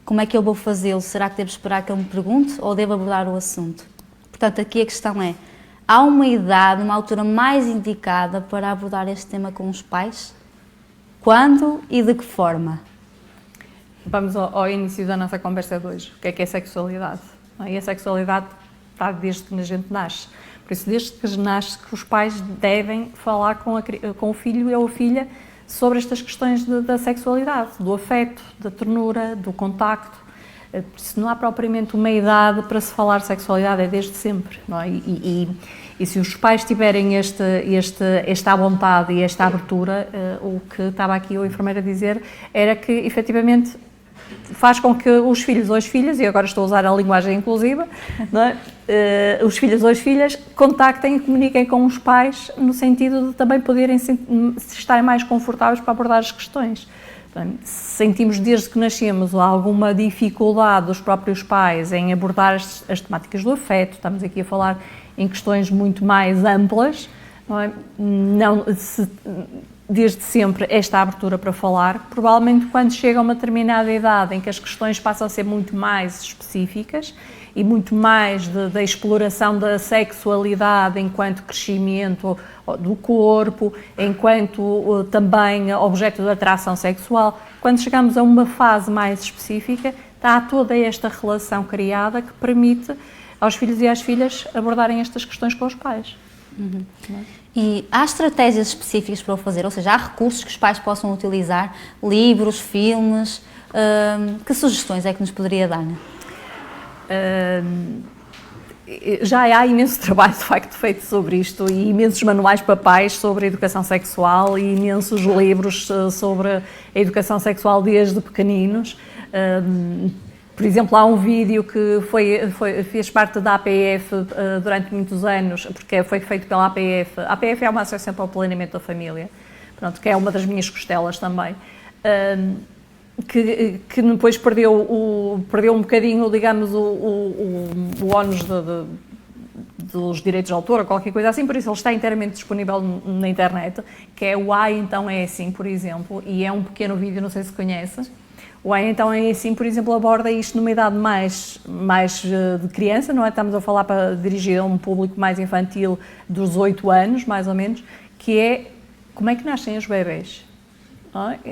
Como é que eu vou fazê-lo? Será que devo esperar que ele me pergunte ou devo abordar o assunto? Portanto, aqui a questão é, há uma idade, uma altura mais indicada para abordar este tema com os pais? Quando e de que forma? Vamos ao início da nossa conversa de hoje. O que é sexualidade? E a sexualidade está desde que a gente nasce. Por isso, desde que nasce, que os pais devem falar com o filho ou a filha sobre estas questões da sexualidade, do afeto, da ternura, do contacto. Por isso, não há propriamente uma idade para se falar de sexualidade, é desde sempre. Não é? E se os pais tiverem esta vontade e esta abertura, o que estava aqui o enfermeiro a dizer era que, efetivamente, faz com que os filhos ou as filhas, e agora estou a usar a linguagem inclusiva, não é? Os filhos ou as filhas contactem e comuniquem com os pais no sentido de também poderem estarem mais confortáveis para abordar as questões. Portanto, sentimos desde que nascemos alguma dificuldade dos próprios pais em abordar as temáticas do afeto, estamos aqui a falar em questões muito mais amplas, não é? Desde sempre esta abertura para falar, provavelmente quando chega a uma determinada idade em que as questões passam a ser muito mais específicas e muito mais da exploração da sexualidade enquanto crescimento do corpo, enquanto também objeto de atração sexual, quando chegamos a uma fase mais específica, está toda esta relação criada que permite aos filhos e às filhas abordarem estas questões com os pais. Uhum. E há estratégias específicas para o fazer, ou seja, há recursos que os pais possam utilizar, livros, filmes, que sugestões é que nos poderia dar? Já há imenso trabalho de facto feito sobre isto e imensos manuais para pais sobre a educação sexual e imensos livros sobre a educação sexual desde pequeninos. Por exemplo, há um vídeo que fez parte da APF durante muitos anos, porque foi feito pela APF. A APF é uma associação para o planeamento da família, pronto, que é uma das minhas costelas também, que depois perdeu um bocadinho, digamos, o ónus dos direitos de autor ou qualquer coisa assim, por isso ele está inteiramente disponível na internet, que é o Então é Assim, por exemplo, e é um pequeno vídeo, não sei se conheces. O Então é Assim, por exemplo, aborda isto numa idade mais de criança, não é? Estamos a falar para dirigir a um público mais infantil dos 8 anos, mais ou menos, que é como é que nascem os bebés?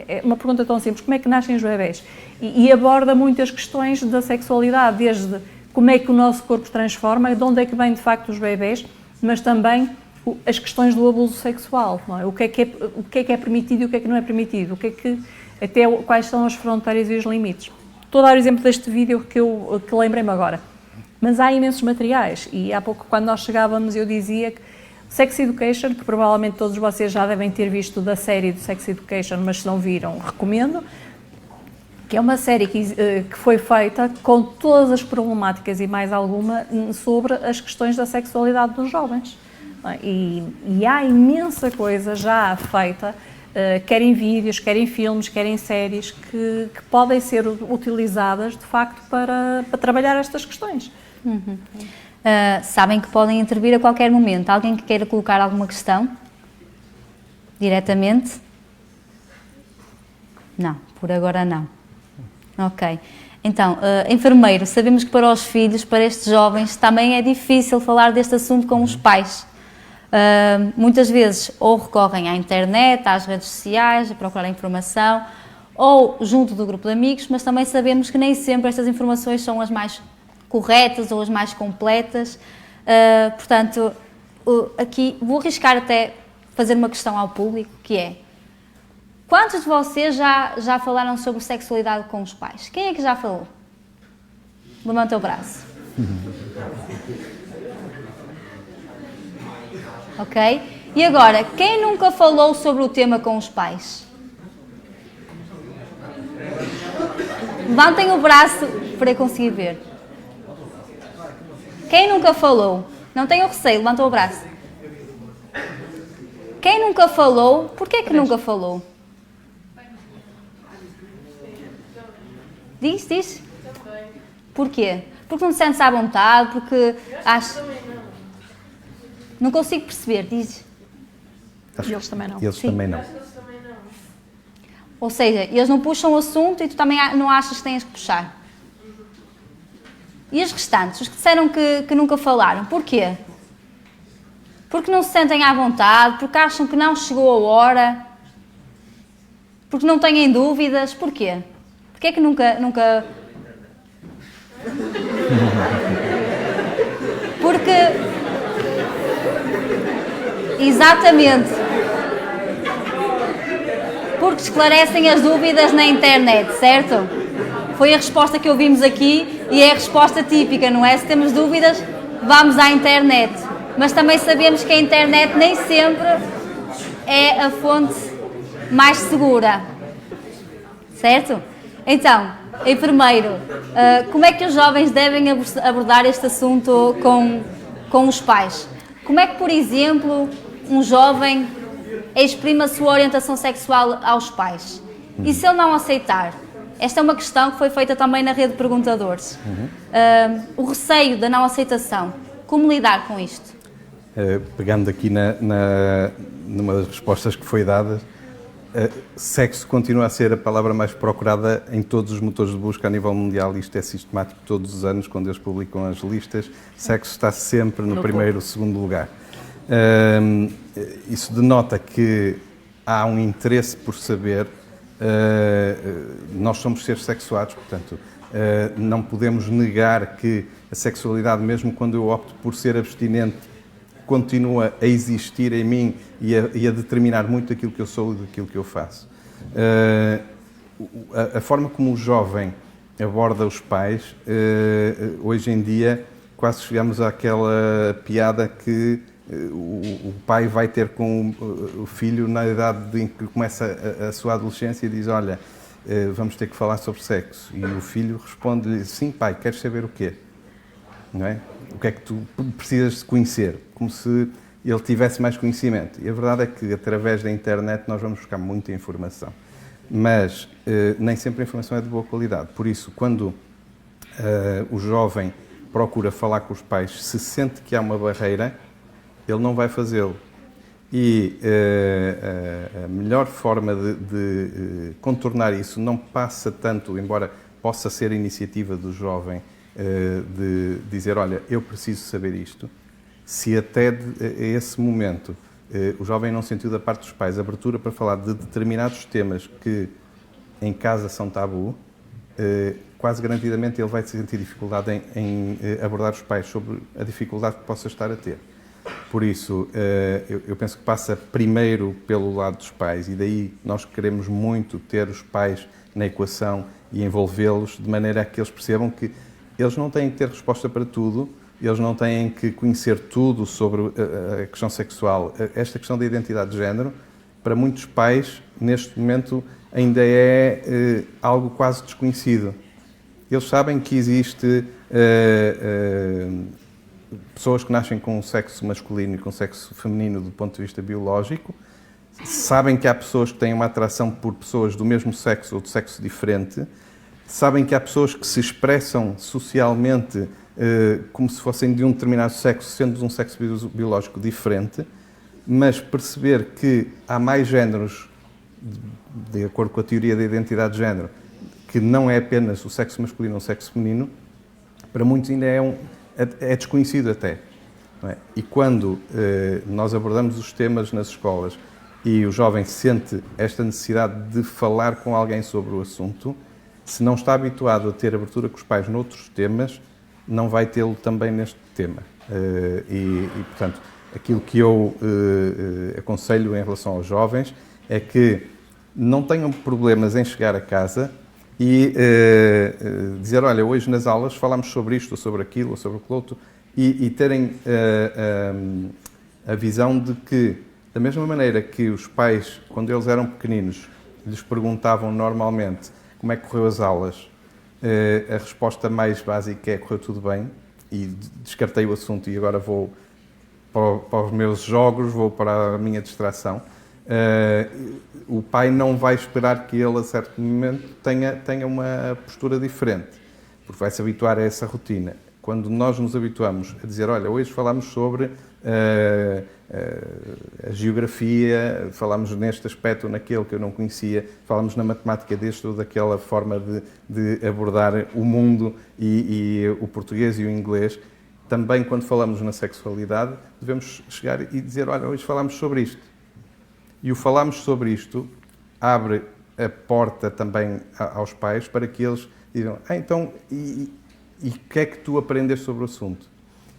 É uma pergunta tão simples, como é que nascem os bebés? E aborda muitas questões da sexualidade, desde como é que o nosso corpo se transforma, de onde é que vêm de facto os bebés, mas também as questões do abuso sexual, não é? O que é que é permitido e o que é que não é permitido, quais são as fronteiras e os limites. Estou a dar o exemplo deste vídeo que lembrei-me agora, mas há imensos materiais e há pouco quando nós chegávamos eu dizia que Sex Education, que provavelmente todos vocês já devem ter visto da série do Sex Education, mas se não viram, recomendo, que é uma série que foi feita com todas as problemáticas e mais alguma sobre as questões da sexualidade dos jovens. E há imensa coisa já feita, quer em vídeos, quer em filmes, quer em séries, que podem ser utilizadas, de facto, para trabalhar estas questões. Sabem que podem intervir a qualquer momento. Alguém que queira colocar alguma questão? Diretamente? Não, por agora não. Ok. Então, enfermeiro, sabemos que para os filhos, para estes jovens, também é difícil falar deste assunto com os pais. Muitas vezes ou recorrem à internet, às redes sociais, a procurar informação, ou junto do grupo de amigos, mas também sabemos que nem sempre estas informações são as mais corretas ou as mais completas. Portanto, aqui vou arriscar até fazer uma questão ao público, que é: quantos de vocês já falaram sobre sexualidade com os pais? Quem é que já falou? Levanta o braço. Ok? E agora, quem nunca falou sobre o tema com os pais? Levantem o braço para eu conseguir ver. Quem nunca falou? Não tenham receio, levantem o braço. Quem nunca falou? Porquê que nunca falou? Diz. Porquê? Porque não te sentes à vontade, porque achas... Não consigo perceber, diz. E eles também não. Eles Sim. também não. Ou seja, eles não puxam o assunto e tu também não achas que tens que puxar. E os restantes, os que disseram que nunca falaram, porquê? Porque não se sentem à vontade, porque acham que não chegou a hora, porque não têm dúvidas, porquê? Porquê é que nunca... Porque... Exatamente. Porque esclarecem as dúvidas na internet, certo? Foi a resposta que ouvimos aqui e é a resposta típica, não é? Se temos dúvidas, vamos à internet. Mas também sabemos que a internet nem sempre é a fonte mais segura, certo? Então, enfermeiro, como é que os jovens devem abordar este assunto com os pais? Como é que, por exemplo, um jovem exprime a sua orientação sexual aos pais? E se ele não aceitar? Esta é uma questão que foi feita também na rede de perguntadores. O receio da não aceitação, como lidar com isto? Pegando aqui numa das respostas que foi dada, sexo continua a ser a palavra mais procurada em todos os motores de busca a nível mundial. Isto é sistemático todos os anos, quando eles publicam as listas. Sexo está sempre no primeiro ou segundo lugar. Isso denota que há um interesse por saber. Nós somos seres sexuados, portanto, não podemos negar que a sexualidade, mesmo quando eu opto por ser abstinente, continua a existir em mim e a determinar muito aquilo que eu sou e daquilo que eu faço. A forma como o jovem aborda os pais, hoje em dia, quase chegamos àquela piada que o pai vai ter com o filho na idade em que começa a sua adolescência e diz: olha, vamos ter que falar sobre sexo. E o filho responde-lhe: sim, pai, queres saber o quê? Não é? O que é que tu precisas de conhecer? Como se ele tivesse mais conhecimento. E a verdade é que, através da internet, nós vamos buscar muita informação. Mas nem sempre a informação é de boa qualidade. Por isso, quando o jovem procura falar com os pais, se sente que há uma barreira, ele não vai fazê-lo. E a melhor forma de contornar isso não passa tanto, embora possa ser a iniciativa do jovem, de dizer: olha, eu preciso saber isto. Se até a esse momento o jovem não sentiu da parte dos pais abertura para falar de determinados temas que em casa são tabu, quase garantidamente ele vai sentir dificuldade em abordar os pais sobre a dificuldade que possa estar a ter. Por isso, eu penso que passa primeiro pelo lado dos pais, e daí nós queremos muito ter os pais na equação e envolvê-los de maneira a que eles percebam que eles não têm que ter resposta para tudo, eles não têm que conhecer tudo sobre a questão sexual. Esta questão da identidade de género, para muitos pais, neste momento, ainda é algo quase desconhecido. Eles sabem que existe pessoas que nascem com o sexo masculino e com o sexo feminino do ponto de vista biológico, sabem que há pessoas que têm uma atração por pessoas do mesmo sexo ou de sexo diferente, sabem que há pessoas que se expressam socialmente como se fossem de um determinado sexo, sendo de um sexo biológico diferente, mas perceber que há mais géneros, de acordo com a teoria da identidade de género, que não é apenas o sexo masculino ou o sexo feminino, para muitos ainda é desconhecido até. Não é? E quando nós abordamos os temas nas escolas e o jovem sente esta necessidade de falar com alguém sobre o assunto, se não está habituado a ter abertura com os pais noutros temas, não vai tê-lo também neste tema. Portanto, aquilo que eu aconselho em relação aos jovens é que não tenham problemas em chegar a casa e dizer, olha, hoje nas aulas falámos sobre isto, ou sobre aquilo, ou sobre aquilo outro, e terem a visão de que, da mesma maneira que os pais, quando eles eram pequeninos, lhes perguntavam normalmente como é que correu as aulas, a resposta mais básica é correu tudo bem, e descartei o assunto e agora vou para os meus jogos, vou para a minha distração. O pai não vai esperar que ele, a certo momento, tenha uma postura diferente, porque vai se habituar a essa rotina. Quando nós nos habituamos a dizer, olha, hoje falámos sobre a geografia, falámos neste aspecto ou naquele que eu não conhecia, falámos na matemática deste ou daquela forma de abordar o mundo e o português e o inglês. Também, quando falamos na sexualidade, devemos chegar e dizer, olha, hoje falámos sobre isto. E o falarmos sobre isto abre a porta também aos pais para que eles digam, então, e o que é que tu aprendeste sobre o assunto?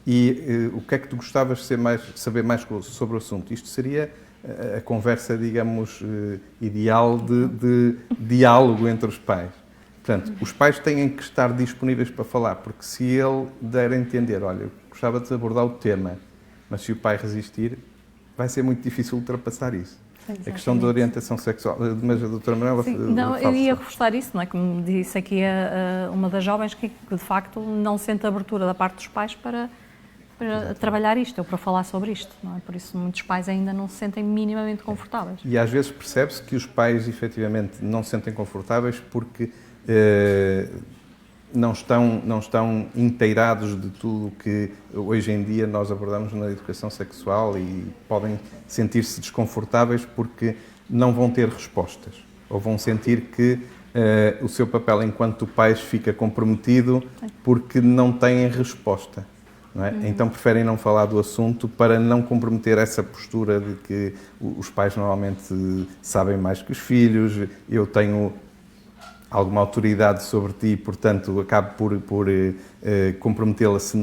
E o que é que tu gostavas de saber mais sobre o assunto? Isto seria a conversa, digamos, ideal de diálogo entre os pais. Portanto, os pais têm que estar disponíveis para falar, porque se ele der a entender, olha, eu gostava de abordar o tema, mas se o pai resistir, vai ser muito difícil ultrapassar isso. Exatamente. A questão da orientação sexual, mas a doutora Manuela... Não, eu ia reforçar isso, não é? Como disse aqui uma das jovens que de facto não sente abertura da parte dos pais para trabalhar isto, ou para falar sobre isto, não é? Por isso muitos pais ainda não se sentem minimamente confortáveis. E às vezes percebe-se que os pais efetivamente não se sentem confortáveis porque não estão inteirados de tudo o que hoje em dia nós abordamos na educação sexual e podem sentir-se desconfortáveis porque não vão ter respostas ou vão sentir que o seu papel enquanto pais fica comprometido porque não têm resposta. Não é? Então preferem não falar do assunto para não comprometer essa postura de que os pais normalmente sabem mais que os filhos, eu tenho alguma autoridade sobre ti, portanto acabo por comprometê-la se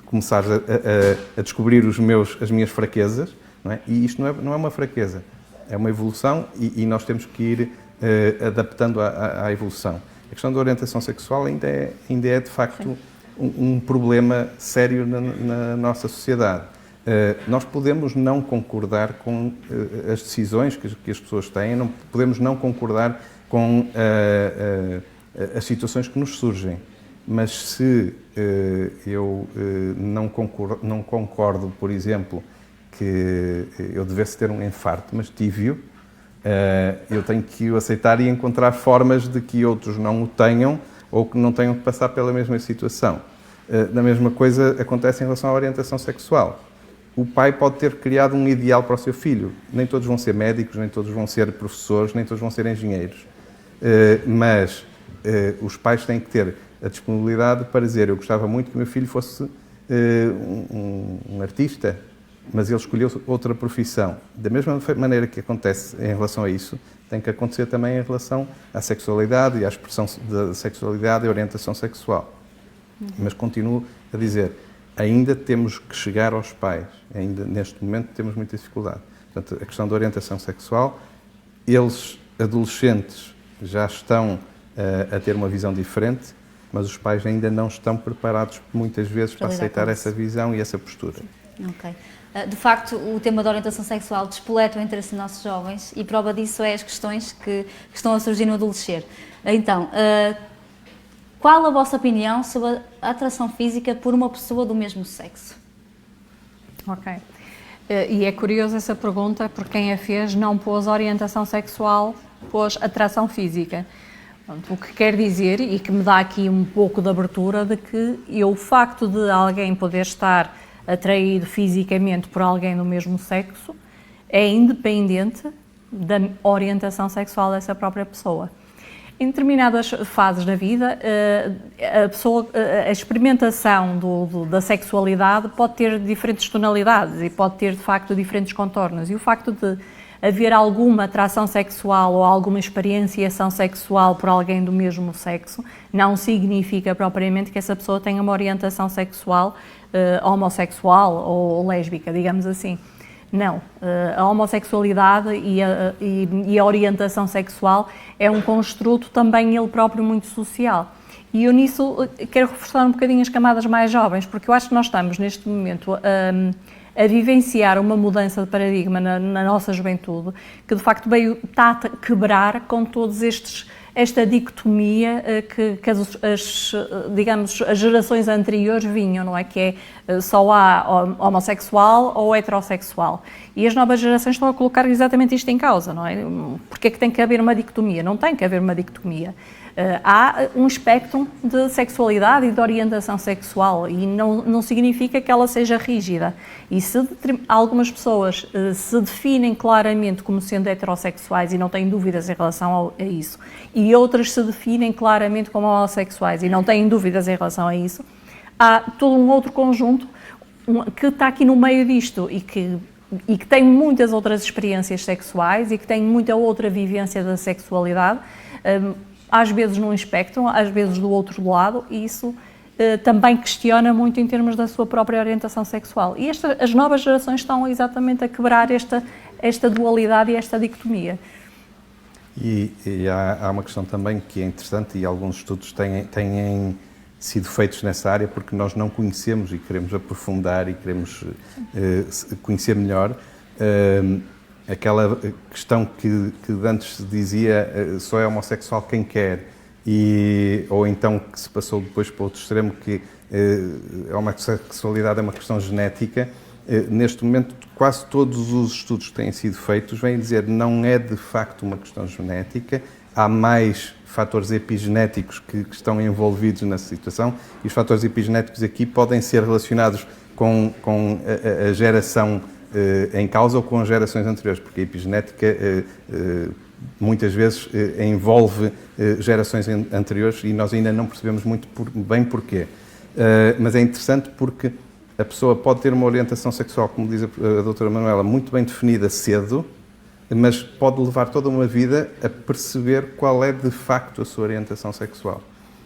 começares a descobrir as minhas fraquezas, não é? E isto não é uma fraqueza, é uma evolução e nós temos que ir adaptando à evolução. A questão da orientação sexual ainda é de facto um problema sério na nossa sociedade. Nós podemos não concordar com as decisões que as pessoas têm, não podemos não concordar com as situações que nos surgem, mas se eu não concordo, por exemplo, que eu devesse ter um infarto, mas tive-o, eu tenho que o aceitar e encontrar formas de que outros não o tenham ou que não tenham que passar pela mesma situação. Da mesma coisa acontece em relação à orientação sexual. O pai pode ter criado um ideal para o seu filho. Nem todos vão ser médicos, nem todos vão ser professores, nem todos vão ser engenheiros. Mas os pais têm que ter a disponibilidade para dizer, eu gostava muito que o meu filho fosse um artista, mas ele escolheu outra profissão. Da mesma maneira que acontece em relação a isso, tem que acontecer também em relação à sexualidade e à expressão da sexualidade e orientação sexual. Mas continuo a dizer, ainda temos que chegar aos pais, ainda neste momento temos muita dificuldade. Portanto, a questão da orientação sexual, eles, adolescentes, já estão a ter uma visão diferente, mas os pais ainda não estão preparados muitas vezes para lidar aceitar com essa isso. visão e essa postura. Ok. De facto, o tema da orientação sexual despoleta o interesse dos nossos jovens e prova disso é as questões que estão a surgir no adolescer. Então, qual a vossa opinião sobre a atração física por uma pessoa do mesmo sexo? Ok. E é curioso essa pergunta, porque quem a fez não pôs orientação sexual, pôs atração física. Pronto, o que quer dizer, e que me dá aqui um pouco de abertura, de que o facto de alguém poder estar atraído fisicamente por alguém do mesmo sexo é independente da orientação sexual dessa própria pessoa. Em determinadas fases da vida, a experimentação da sexualidade pode ter diferentes tonalidades e pode ter, de facto, diferentes contornos. E o facto de haver alguma atração sexual ou alguma experienciação sexual por alguém do mesmo sexo não significa propriamente que essa pessoa tenha uma orientação sexual homossexual ou lésbica, digamos assim. Não, a homossexualidade e a orientação sexual é um construto também ele próprio muito social. E eu nisso quero reforçar um bocadinho as camadas mais jovens, porque eu acho que nós estamos neste momento a vivenciar uma mudança de paradigma na nossa juventude, que de facto está a quebrar com todos esta dicotomia que as gerações anteriores vinham, não é? Que é só há homossexual ou heterossexual. E as novas gerações estão a colocar exatamente isto em causa, não é? Porque é que tem que haver uma dicotomia? Não tem que haver uma dicotomia. Há um espectro de sexualidade e de orientação sexual e não significa que ela seja rígida. E se algumas pessoas se definem claramente como sendo heterossexuais e não têm dúvidas em relação a isso, e outras se definem claramente como homossexuais e não têm dúvidas em relação a isso, há todo um outro conjunto que está aqui no meio disto e que tem muitas outras experiências sexuais e que tem muita outra vivência da sexualidade, às vezes num espectro, às vezes do outro lado, e isso também questiona muito em termos da sua própria orientação sexual. E as novas gerações estão exatamente a quebrar esta dualidade e esta dicotomia. E há uma questão também que é interessante, e alguns estudos têm sido feitos nessa área, porque nós não conhecemos e queremos aprofundar e queremos conhecer melhor aquela questão que antes se dizia só é homossexual quem quer, ou então que se passou depois para o outro extremo, que a homossexualidade é uma questão genética. Neste momento, quase todos os estudos que têm sido feitos vêm dizer que não é de facto uma questão genética, há mais fatores epigenéticos que estão envolvidos na situação, e os fatores epigenéticos aqui podem ser relacionados com a geração em causa ou com gerações anteriores, porque a epigenética muitas vezes envolve gerações anteriores e nós ainda não percebemos muito bem porquê. Mas é interessante porque a pessoa pode ter uma orientação sexual, como diz a doutora Manuela, muito bem definida cedo, mas pode levar toda uma vida a perceber qual é de facto a sua orientação sexual.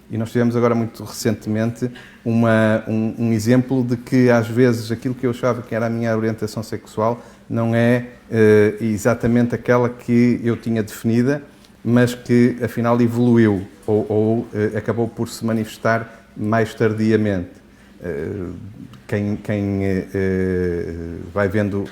E nós tivemos agora muito recentemente um exemplo de que às vezes aquilo que eu achava que era a minha orientação sexual não é exatamente aquela que eu tinha definida, mas que afinal evoluiu ou acabou por se manifestar mais tardiamente. Quem vai vendo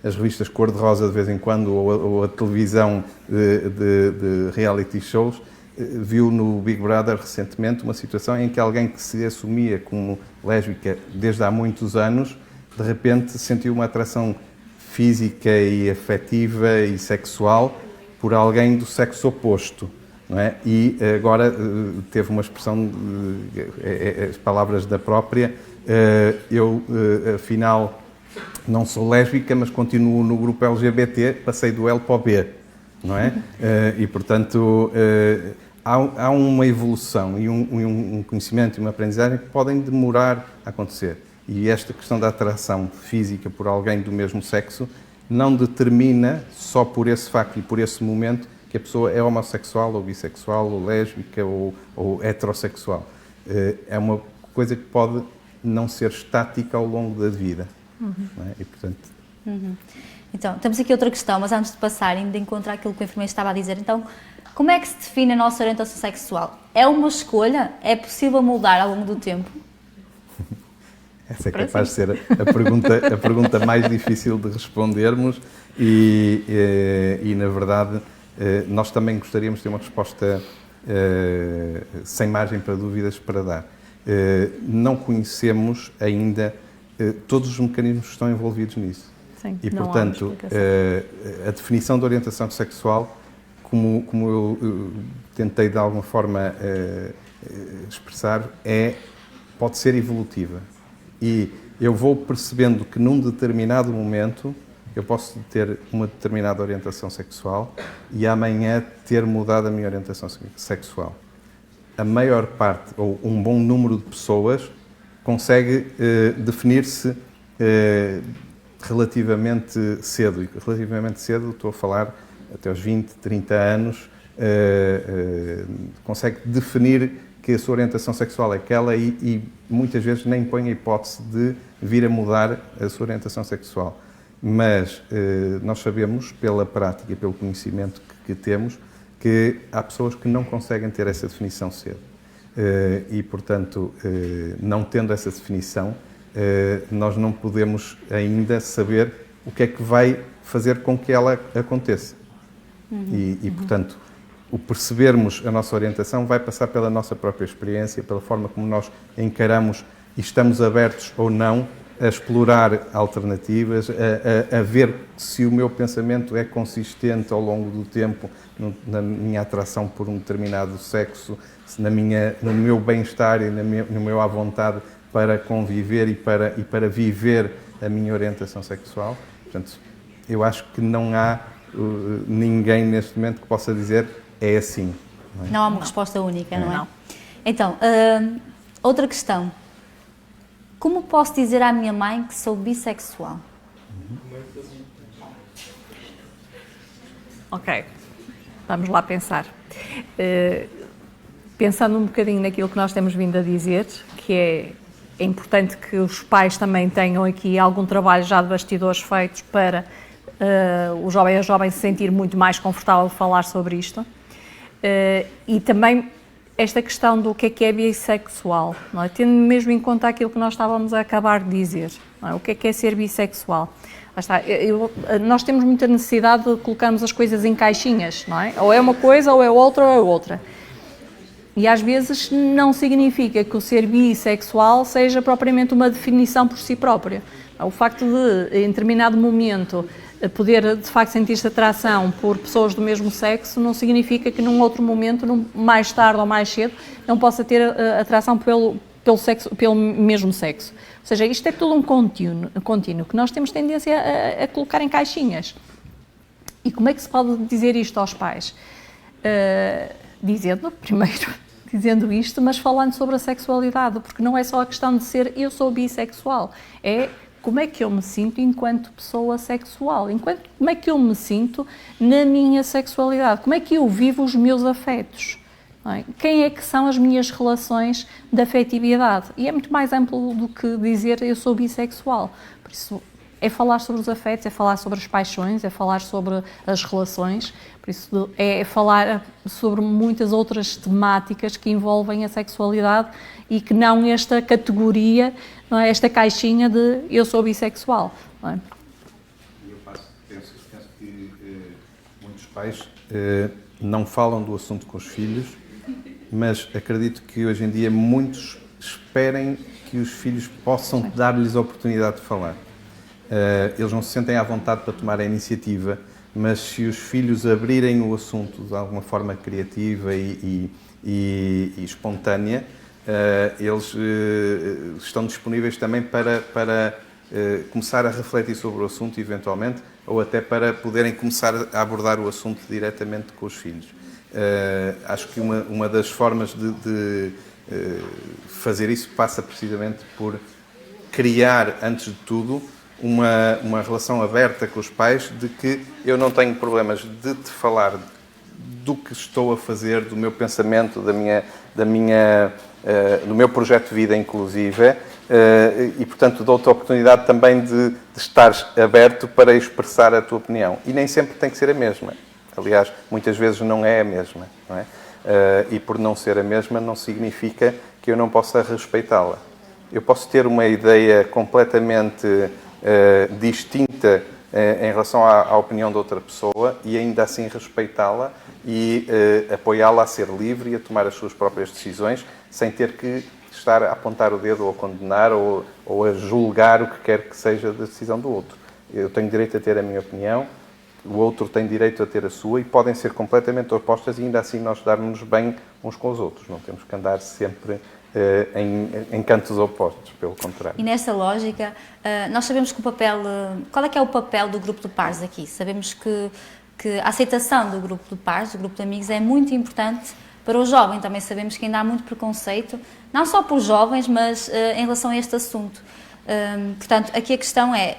as revistas cor-de-rosa de vez em quando ou a televisão de reality shows, viu no Big Brother recentemente uma situação em que alguém que se assumia como lésbica desde há muitos anos, de repente sentiu uma atração física e afetiva e sexual por alguém do sexo oposto, não é? E agora teve uma expressão, as palavras da própria, eu afinal não sou lésbica, mas continuo no grupo LGBT, passei do L para o B, não é? E portanto há uma evolução e um conhecimento e uma aprendizagem que podem demorar a acontecer. E esta questão da atração física por alguém do mesmo sexo não determina, só por esse facto e por esse momento, que a pessoa é homossexual ou bissexual ou lésbica ou heterossexual. É uma coisa que pode não ser estática ao longo da vida. Não é? E, portanto... Então, temos aqui outra questão, mas antes de passarem, de encontrar aquilo que o enfermeiro estava a dizer, então, como é que se define a nossa orientação sexual? É uma escolha? É possível mudar ao longo do tempo? Essa é capaz de ser a pergunta mais difícil de respondermos e na verdade, nós também gostaríamos de ter uma resposta sem margem para dúvidas para dar. Não conhecemos ainda todos os mecanismos que estão envolvidos nisso. Sim, E, não há portanto, explicação. a definição de orientação sexual, como eu tentei de alguma forma expressar, pode ser evolutiva. E eu vou percebendo que num determinado momento eu posso ter uma determinada orientação sexual e amanhã ter mudado a minha orientação sexual. A maior parte, ou um bom número de pessoas, consegue definir-se relativamente cedo. E relativamente cedo, estou a falar até aos 20, 30 anos, consegue definir que a sua orientação sexual é aquela e muitas vezes nem põe a hipótese de vir a mudar a sua orientação sexual. Mas nós sabemos, pela prática e pelo conhecimento que temos, que há pessoas que não conseguem ter essa definição cedo. E, portanto, não tendo essa definição, nós não podemos ainda saber o que é que vai fazer com que ela aconteça. Portanto, o percebermos a nossa orientação vai passar pela nossa própria experiência, pela forma como nós encaramos e estamos abertos ou não a explorar alternativas, a ver se o meu pensamento é consistente ao longo do tempo na minha atração por um determinado sexo, se no meu bem-estar e no meu à vontade para conviver e para viver a minha orientação sexual. Portanto, eu acho que não há ninguém neste momento que possa dizer é assim. Não é? Não há uma resposta única, não é? Não. Então, outra questão. Como posso dizer à minha mãe que sou bissexual? Ok, vamos lá pensar. Pensando um bocadinho naquilo que nós temos vindo a dizer, que é importante que os pais também tenham aqui algum trabalho já de bastidores feitos para o jovem e a jovem se sentir muito mais confortável de falar sobre isto. E também esta questão do que é bissexual, não é? Tendo mesmo em conta aquilo que nós estávamos a acabar de dizer, não é? O que é ser bissexual? Nós temos muita necessidade de colocarmos as coisas em caixinhas, não é? Ou é uma coisa, ou é outra, ou é outra. E às vezes não significa que o ser bissexual seja propriamente uma definição por si própria. O facto de, em determinado momento, poder de facto sentir-se atração por pessoas do mesmo sexo não significa que num outro momento, mais tarde ou mais cedo, não possa ter atração pelo mesmo sexo. Ou seja, isto é tudo um contínuo que nós temos tendência a colocar em caixinhas. E como é que se pode dizer isto aos pais? Dizendo isto, mas falando sobre a sexualidade, porque não é só a questão de ser eu sou bissexual, é como é que eu me sinto enquanto pessoa sexual, como é que eu me sinto na minha sexualidade, como é que eu vivo os meus afetos, não é? Quem é que são as minhas relações de afetividade? E é muito mais amplo do que dizer eu sou bissexual, por isso é falar sobre os afetos, é falar sobre as paixões, é falar sobre as relações, por isso é falar sobre muitas outras temáticas que envolvem a sexualidade e que não esta categoria, não é? Esta caixinha de eu sou bissexual. Não é? Eu penso que muitos pais não falam do assunto com os filhos, mas acredito que hoje em dia muitos esperem que os filhos possam dar-lhes a oportunidade de falar. Eles não se sentem à vontade para tomar a iniciativa, mas se os filhos abrirem o assunto de alguma forma criativa e espontânea, eles estão disponíveis também para começar a refletir sobre o assunto eventualmente, ou até para poderem começar a abordar o assunto diretamente com os filhos. Acho que uma das formas de fazer isso passa precisamente por criar, antes de tudo, uma relação aberta com os pais de que eu não tenho problemas de te falar do que estou a fazer, do meu pensamento, do meu projeto de vida, inclusive, e, portanto, dou-te a oportunidade também de estares aberto para expressar a tua opinião. E nem sempre tem que ser a mesma. Aliás, muitas vezes não é a mesma, não é? E por não ser a mesma não significa que eu não possa respeitá-la. Eu posso ter uma ideia completamente distinta em relação à opinião de outra pessoa e ainda assim respeitá-la e apoiá-la a ser livre e a tomar as suas próprias decisões sem ter que estar a apontar o dedo ou a condenar ou a julgar o que quer que seja da decisão do outro. Eu tenho direito a ter a minha opinião, o outro tem direito a ter a sua e podem ser completamente opostas e ainda assim nós darmos bem uns com os outros. Não temos que andar sempre em cantos opostos, pelo contrário. E nessa lógica, nós sabemos que o papel... Qual é que é o papel do grupo de pares aqui? Sabemos que a aceitação do grupo de pares, do grupo de amigos, é muito importante para o jovem. Também sabemos que ainda há muito preconceito, não só por jovens, mas em relação a este assunto. Portanto, aqui a questão é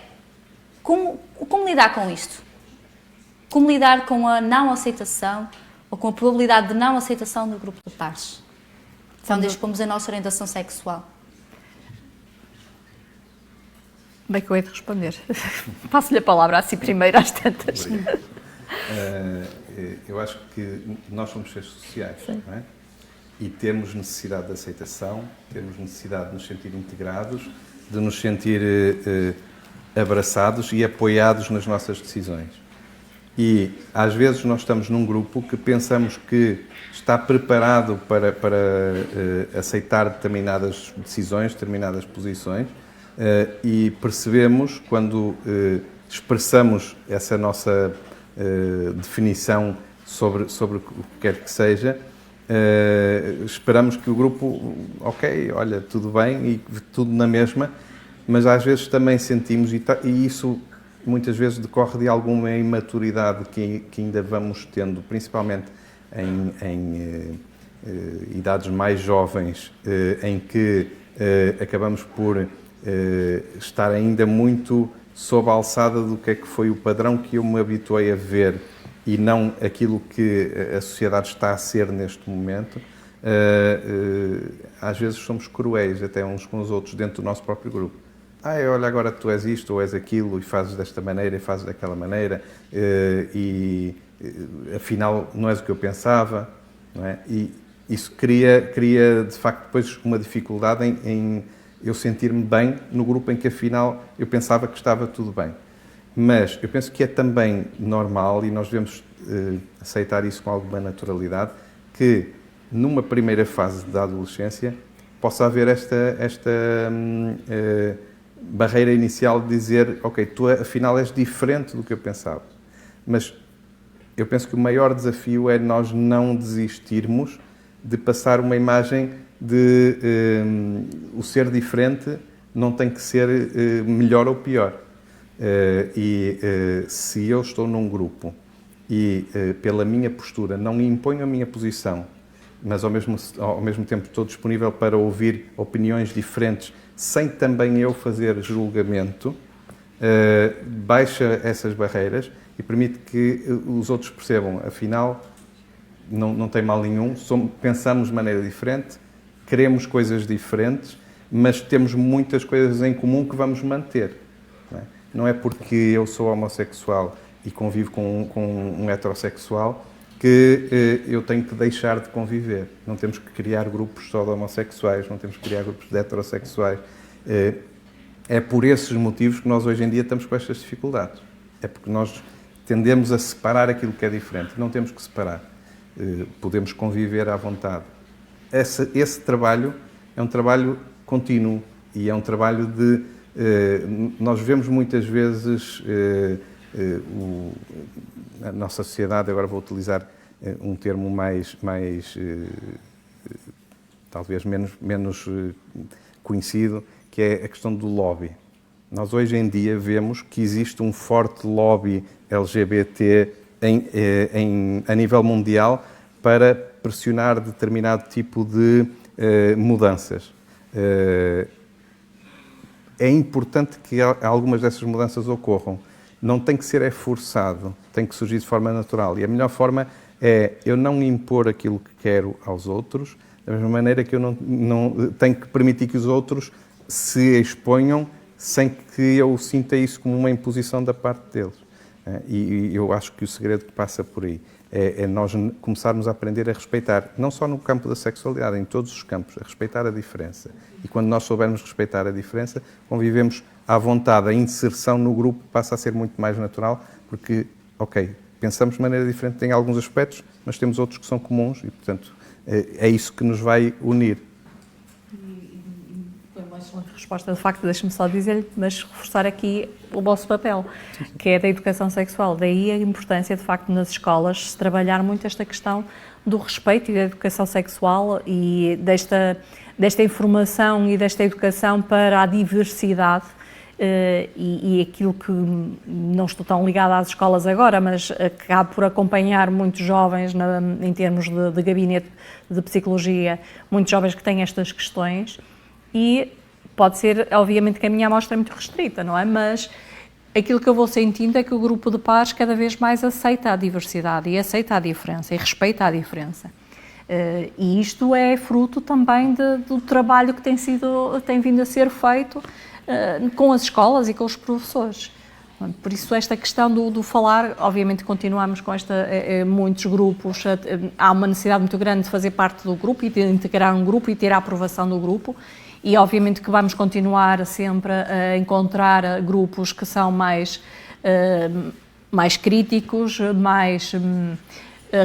como lidar com isto? Como lidar com a não aceitação ou com a probabilidade de não aceitação do grupo de pares? Quando expomos a nossa orientação sexual. Bem que eu hei de responder. Passo-lhe a palavra assim primeiro às tantas. Eu acho que nós somos seres sociais, não é? E temos necessidade de aceitação, temos necessidade de nos sentir integrados, de nos sentir abraçados e apoiados nas nossas decisões. E às vezes nós estamos num grupo que pensamos que está preparado para aceitar determinadas decisões, determinadas posições, e percebemos, quando expressamos essa nossa definição sobre o que quer que seja, esperamos que o grupo, ok, olha, tudo bem, e tudo na mesma, mas às vezes também sentimos, e isso muitas vezes decorre de alguma imaturidade que ainda vamos tendo, principalmente em idades mais jovens, em que acabamos por estar ainda muito sob a alçada do que é que foi o padrão que eu me habituei a ver e não aquilo que a sociedade está a ser neste momento. Às vezes somos cruéis até uns com os outros dentro do nosso próprio grupo. Olha, agora tu és isto ou és aquilo e fazes desta maneira e fazes daquela maneira e afinal não és o que eu pensava, não é? E isso cria de facto depois uma dificuldade em eu sentir-me bem no grupo em que afinal eu pensava que estava tudo bem. Mas eu penso que é também normal, e nós devemos aceitar isso com alguma naturalidade, que numa primeira fase da adolescência possa haver esta barreira inicial de dizer, ok, tu afinal és diferente do que eu pensava. Mas eu penso que o maior desafio é nós não desistirmos de passar uma imagem de o ser diferente não tem que ser melhor ou pior. Se eu estou num grupo e pela minha postura não imponho a minha posição, mas ao mesmo tempo estou disponível para ouvir opiniões diferentes sem também eu fazer julgamento, baixa essas barreiras e permite que os outros percebam, afinal, não tem mal nenhum, pensamos de maneira diferente, queremos coisas diferentes, mas temos muitas coisas em comum que vamos manter. Não é porque eu sou homossexual e convivo com um heterossexual que eu tenho que deixar de conviver. Não temos que criar grupos só de homossexuais, não temos que criar grupos de heterossexuais. É por esses motivos que nós hoje em dia estamos com estas dificuldades. É porque nós tendemos a separar aquilo que é diferente. Não temos que separar. Podemos conviver à vontade. Esse trabalho é um trabalho contínuo e é um trabalho de... nós vemos muitas vezes a nossa sociedade, agora vou utilizar um termo mais talvez menos conhecido, que é a questão do lobby. Nós hoje em dia vemos que existe um forte lobby LGBT a nível mundial para pressionar determinado tipo de mudanças. É importante que algumas dessas mudanças ocorram. Não tem que ser forçado, tem que surgir de forma natural. E a melhor forma é eu não impor aquilo que quero aos outros, da mesma maneira que eu não tenho que permitir que os outros se exponham sem que eu sinta isso como uma imposição da parte deles. E eu acho que o segredo passa por aí. É nós começarmos a aprender a respeitar, não só no campo da sexualidade, em todos os campos, a respeitar a diferença. E quando nós soubermos respeitar a diferença, convivemos à vontade, a inserção no grupo passa a ser muito mais natural, porque, ok, pensamos de maneira diferente em alguns aspectos, mas temos outros que são comuns e, portanto, é isso que nos vai unir. Foi uma excelente resposta, de facto, deixe-me só dizer-lhe, mas reforçar aqui o vosso papel, que é da educação sexual. Daí a importância, de facto, nas escolas, se trabalhar muito esta questão do respeito e da educação sexual e desta informação e desta educação para a diversidade. E aquilo que não estou tão ligada às escolas agora, mas acabo por acompanhar muitos jovens em termos de gabinete de psicologia, muitos jovens que têm estas questões e pode ser, obviamente, que a minha amostra é muito restrita, não é? Mas aquilo que eu vou sentindo é que o grupo de pares cada vez mais aceita a diversidade e aceita a diferença e respeita a diferença. E isto é fruto também do trabalho que tem vindo a ser feito com as escolas e com os professores. Por isso esta questão do falar, obviamente continuamos com muitos grupos, há uma necessidade muito grande de fazer parte do grupo e de integrar um grupo e ter a aprovação do grupo e obviamente que vamos continuar sempre a encontrar grupos que são mais críticos, mais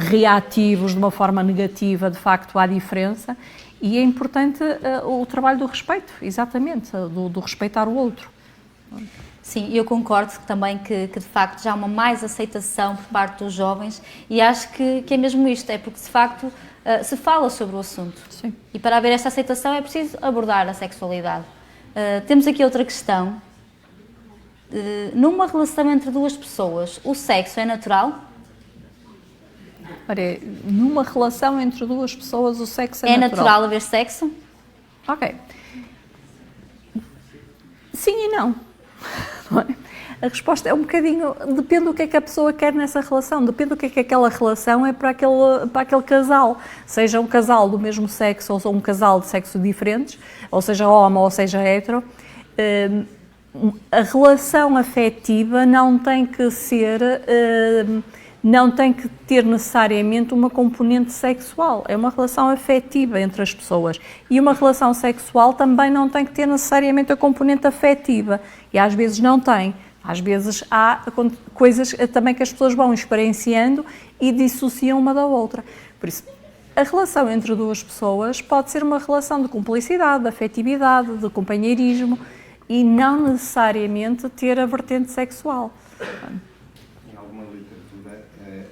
reativos de uma forma negativa de facto à diferença. E é importante o trabalho do respeito, exatamente, do respeitar o outro. Sim, eu concordo também que de facto já há uma mais aceitação por parte dos jovens e acho que é mesmo isto, é porque de facto se fala sobre o assunto. Sim. E para haver esta aceitação é preciso abordar a sexualidade. Temos aqui outra questão. Numa relação entre duas pessoas, o sexo é natural? Ora, numa relação entre duas pessoas, o sexo É natural haver sexo? Ok. Sim e não. A resposta é um bocadinho... Depende do que é que a pessoa quer nessa relação. Depende do que é que aquela relação é para aquele casal. Seja um casal do mesmo sexo ou um casal de sexo diferentes, ou seja homo ou seja hetero. A relação afetiva não tem que ser... não tem que ter necessariamente uma componente sexual, é uma relação afetiva entre as pessoas. E uma relação sexual também não tem que ter necessariamente a componente afetiva, e às vezes não tem. Às vezes há coisas também que as pessoas vão experienciando e dissociam uma da outra. Por isso, a relação entre duas pessoas pode ser uma relação de cumplicidade, de afetividade, de companheirismo, e não necessariamente ter a vertente sexual.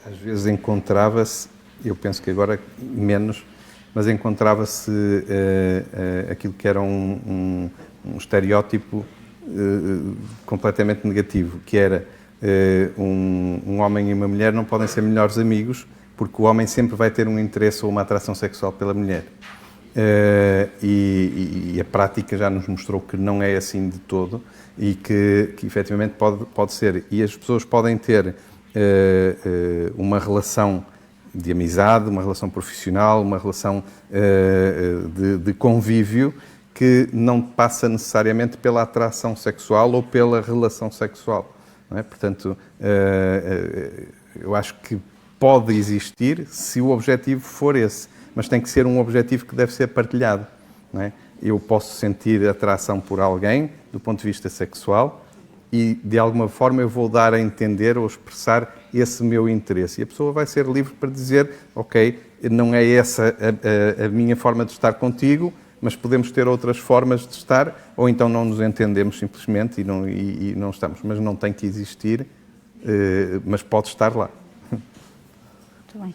Às vezes encontrava-se, eu penso que agora menos, mas encontrava-se aquilo que era um estereótipo completamente negativo, que era um homem e uma mulher não podem ser melhores amigos porque o homem sempre vai ter um interesse ou uma atração sexual pela mulher. E a prática já nos mostrou que não é assim de todo e que efetivamente pode ser. E as pessoas podem ter uma relação de amizade, uma relação profissional, uma relação de convívio que não passa necessariamente pela atração sexual ou pela relação sexual. Não é? Portanto, eu acho que pode existir se o objetivo for esse, mas tem que ser um objetivo que deve ser partilhado. Não é? Eu posso sentir atração por alguém do ponto de vista sexual e, de alguma forma, eu vou dar a entender ou expressar esse meu interesse. E a pessoa vai ser livre para dizer, ok, não é essa a minha forma de estar contigo, mas podemos ter outras formas de estar, ou então não nos entendemos simplesmente e não estamos. Mas não tem que existir, mas pode estar lá. Muito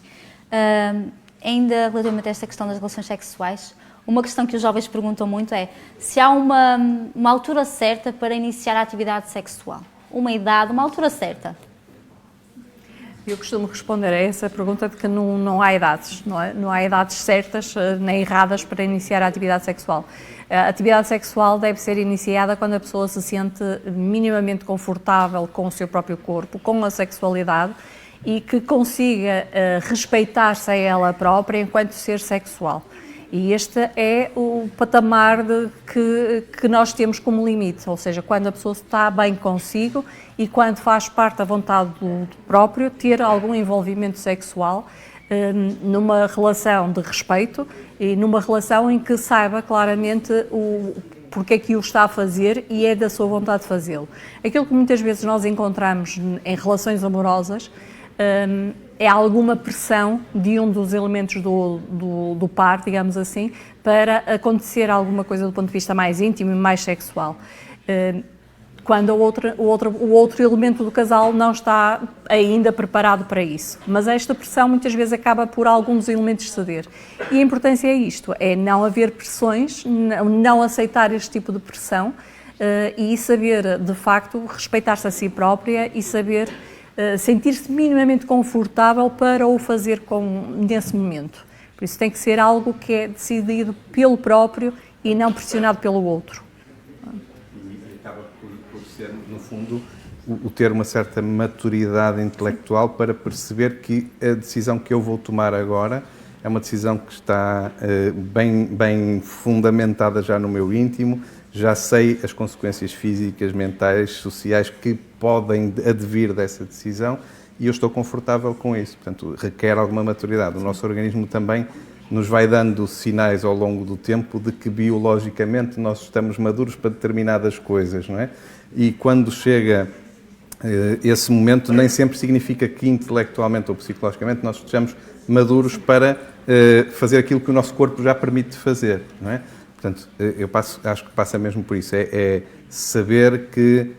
bem. Ainda relativamente a esta questão das relações sexuais, uma questão que os jovens perguntam muito é se há uma altura certa para iniciar a atividade sexual. Uma idade, uma altura certa. Eu costumo responder a essa pergunta de que não há idades, não é? Não há idades certas nem erradas para iniciar a atividade sexual. A atividade sexual deve ser iniciada quando a pessoa se sente minimamente confortável com o seu próprio corpo, com a sexualidade e que consiga respeitar-se a ela própria enquanto ser sexual. E este é o patamar que nós temos como limite, ou seja, quando a pessoa está bem consigo e quando faz parte da vontade do próprio ter algum envolvimento sexual numa relação de respeito e numa relação em que saiba claramente porque é que o está a fazer e é da sua vontade de fazê-lo. Aquilo que muitas vezes nós encontramos em relações amorosas é alguma pressão de um dos elementos do par, digamos assim, para acontecer alguma coisa do ponto de vista mais íntimo e mais sexual. Quando o outro elemento do casal não está ainda preparado para isso. Mas esta pressão muitas vezes acaba por alguns elementos ceder. E a importância é isto, é não haver pressões, não aceitar este tipo de pressão e saber, de facto, respeitar-se a si própria e saber sentir-se minimamente confortável para o fazer nesse momento. Por isso tem que ser algo que é decidido pelo próprio e não pressionado pelo outro. E acaba por ser, no fundo, o ter uma certa maturidade intelectual para perceber que a decisão que eu vou tomar agora é uma decisão que está bem fundamentada já no meu íntimo, já sei as consequências físicas, mentais, sociais que podem advir dessa decisão e eu estou confortável com isso. Portanto, requer alguma maturidade. O nosso organismo também nos vai dando sinais ao longo do tempo de que biologicamente nós estamos maduros para determinadas coisas, não é? E quando chega esse momento, nem sempre significa que intelectualmente ou psicologicamente nós estejamos maduros para fazer aquilo que o nosso corpo já permite fazer, não é? Portanto, acho que passa mesmo por isso, é saber que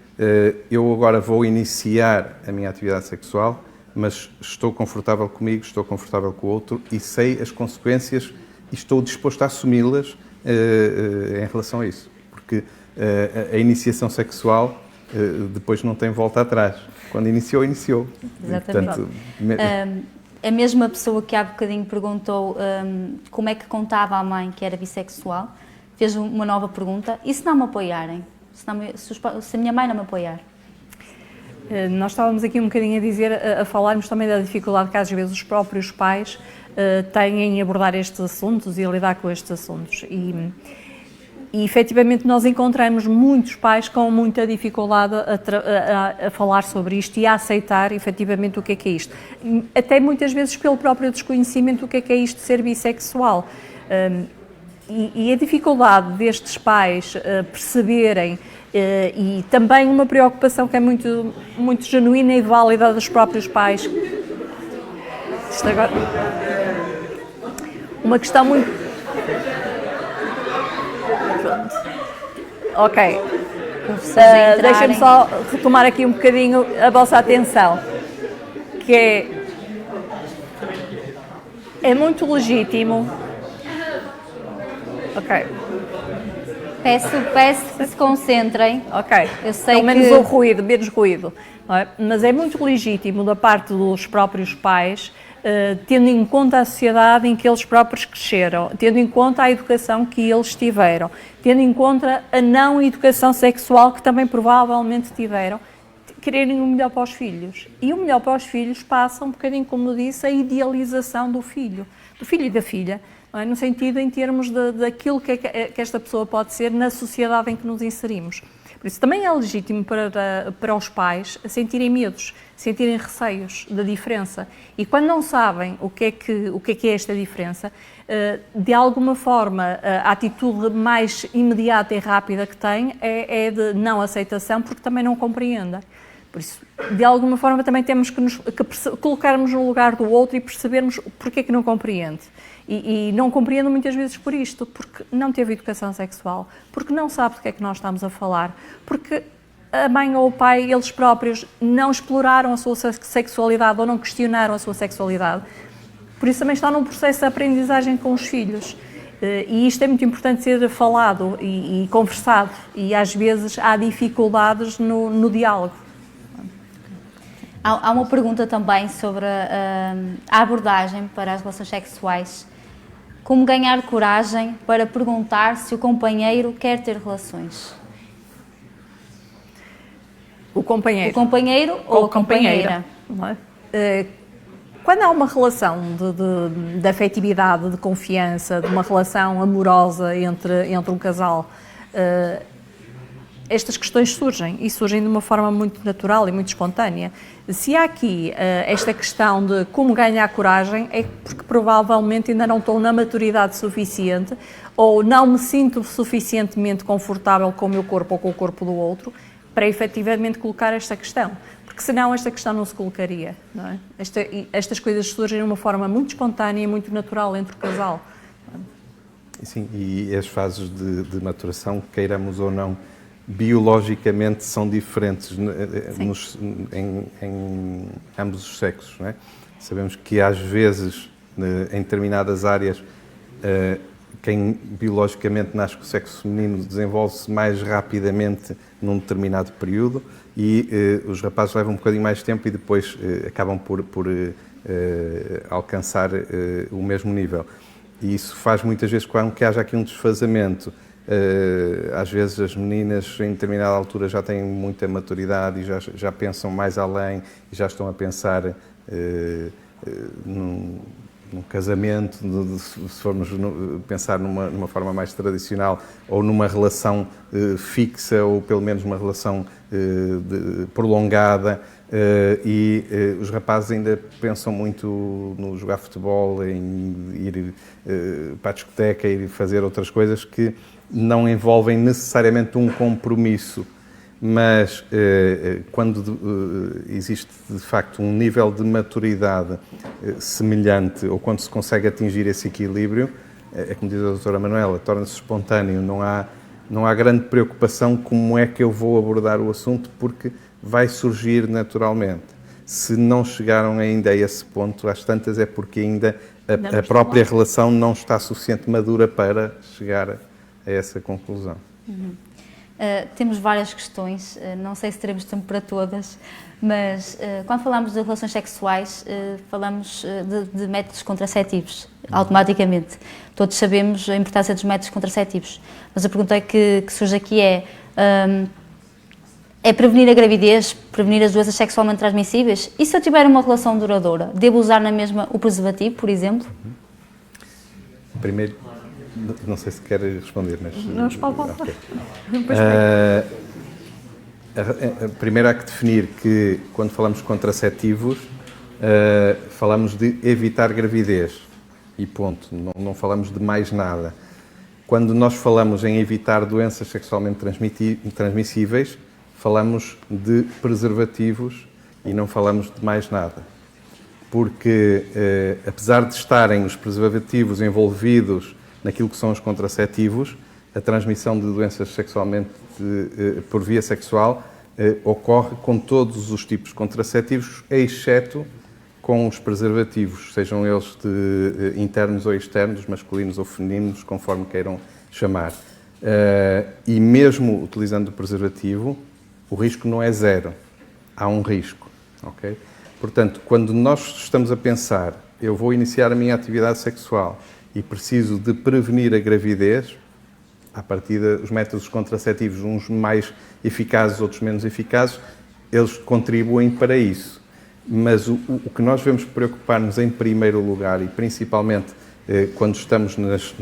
eu agora vou iniciar a minha atividade sexual, mas estou confortável comigo, estou confortável com o outro e sei as consequências e estou disposto a assumi-las em relação a isso. Porque a iniciação sexual depois não tem volta atrás. Quando iniciou, iniciou. Exatamente. E, portanto, a mesma pessoa que há bocadinho perguntou como é que contava à mãe que era bissexual, fez uma nova pergunta. E se não me apoiarem? Se a minha mãe não me apoiar? Nós estávamos aqui um bocadinho a falarmos também da dificuldade que às vezes os próprios pais têm em abordar estes assuntos e a lidar com estes assuntos. E efetivamente nós encontramos muitos pais com muita dificuldade a falar sobre isto e a aceitar efetivamente o que é isto. Até muitas vezes pelo próprio desconhecimento do que é isto de ser bissexual. E a dificuldade destes pais perceberem e também uma preocupação que é muito, muito genuína e válida dos próprios pais. Isto agora... Uma questão muito... Pronto. Ok. Deixem-me só retomar aqui um bocadinho a vossa atenção, que é muito legítimo. Ok. Peço que se concentrem. Ok. Eu sei pelo menos que... o ruído, menos ruído. Não é? Mas é muito legítimo da parte dos próprios pais, tendo em conta a sociedade em que eles próprios cresceram, tendo em conta a educação que eles tiveram, tendo em conta a não educação sexual que também provavelmente tiveram, quererem o melhor para os filhos. E o melhor para os filhos passa um bocadinho, como disse, a idealização do filho e da filha, não é? No sentido em termos daquilo que esta pessoa pode ser na sociedade em que nos inserimos. Por isso também é legítimo para os pais sentirem medos, sentirem receios da diferença. E quando não sabem o que é esta diferença, de alguma forma a atitude mais imediata e rápida que têm é de não aceitação, porque também não compreendem. Por isso, de alguma forma também temos que colocarmos no lugar do outro e percebermos porque é que não compreende. E não compreendo muitas vezes por isto, porque não teve educação sexual, porque não sabe do que é que nós estamos a falar, porque a mãe ou o pai, eles próprios, não exploraram a sua sexualidade ou não questionaram a sua sexualidade. Por isso também está num processo de aprendizagem com os filhos. E isto é muito importante ser falado e conversado, e às vezes há dificuldades no diálogo. Há uma pergunta também sobre a abordagem para as relações sexuais. Como ganhar coragem para perguntar se o companheiro quer ter relações? O companheiro. O companheiro ou a companheira? Não é? quando há uma relação de afetividade, de confiança, de uma relação amorosa entre um casal, estas questões surgem e surgem de uma forma muito natural e muito espontânea. Se há aqui esta questão de como ganhar coragem, é porque provavelmente ainda não estou na maturidade suficiente ou não me sinto suficientemente confortável com o meu corpo ou com o corpo do outro para efetivamente colocar esta questão. Porque senão esta questão não se colocaria, não é? Estas coisas surgem de uma forma muito espontânea e muito natural entre o casal. Sim, e as fases de maturação, queiramos ou não, biologicamente são diferentes em ambos os sexos, não é? Sabemos que às vezes, em determinadas áreas, quem biologicamente nasce com o sexo feminino desenvolve-se mais rapidamente num determinado período e os rapazes levam um bocadinho mais tempo e depois acabam por alcançar o mesmo nível. E isso faz muitas vezes com que haja aqui um desfazamento. Às vezes as meninas em determinada altura já têm muita maturidade e já pensam mais além e já estão a pensar num casamento, se formos pensar numa forma mais tradicional, ou numa relação fixa, ou pelo menos uma relação prolongada, e os rapazes ainda pensam muito no jogar futebol, em ir para a discoteca, ir fazer outras coisas que não envolvem necessariamente um compromisso, mas quando existe de facto um nível de maturidade semelhante, ou quando se consegue atingir esse equilíbrio, é como diz a doutora Manuela, torna-se espontâneo, não há grande preocupação como é que eu vou abordar o assunto, porque vai surgir naturalmente. Se não chegaram ainda a esse ponto, às tantas é porque ainda a própria relação não está suficiente madura para chegar a essa conclusão. Temos várias questões, não sei se teremos tempo para todas, mas quando falamos de relações sexuais, falamos de métodos contraceptivos, automaticamente. Todos sabemos a importância dos métodos contraceptivos, mas a pergunta que surge aqui é prevenir a gravidez, prevenir as doenças sexualmente transmissíveis? E se eu tiver uma relação duradoura, devo usar na mesma o preservativo, por exemplo? Primeiro, não sei se quer responder, mas... Não, pode. Okay. Primeiro há que definir que, quando falamos de contraceptivos, falamos de evitar gravidez e ponto, não falamos de mais nada. Quando nós falamos em evitar doenças sexualmente transmissíveis, falamos de preservativos e não falamos de mais nada. Porque, apesar de estarem os preservativos envolvidos naquilo que são os contraceptivos, a transmissão de doenças sexualmente por via sexual ocorre com todos os tipos de contraceptivos, exceto com os preservativos, sejam eles internos ou externos, masculinos ou femininos, conforme queiram chamar. E mesmo utilizando o preservativo, o risco não é zero, há um risco. Okay? Portanto, quando nós estamos a pensar, eu vou iniciar a minha atividade sexual e preciso de prevenir a gravidez, à partida, os métodos contraceptivos, uns mais eficazes, outros menos eficazes, eles contribuem para isso. Mas o que nós devemos preocupar-nos em primeiro lugar, e principalmente quando estamos nas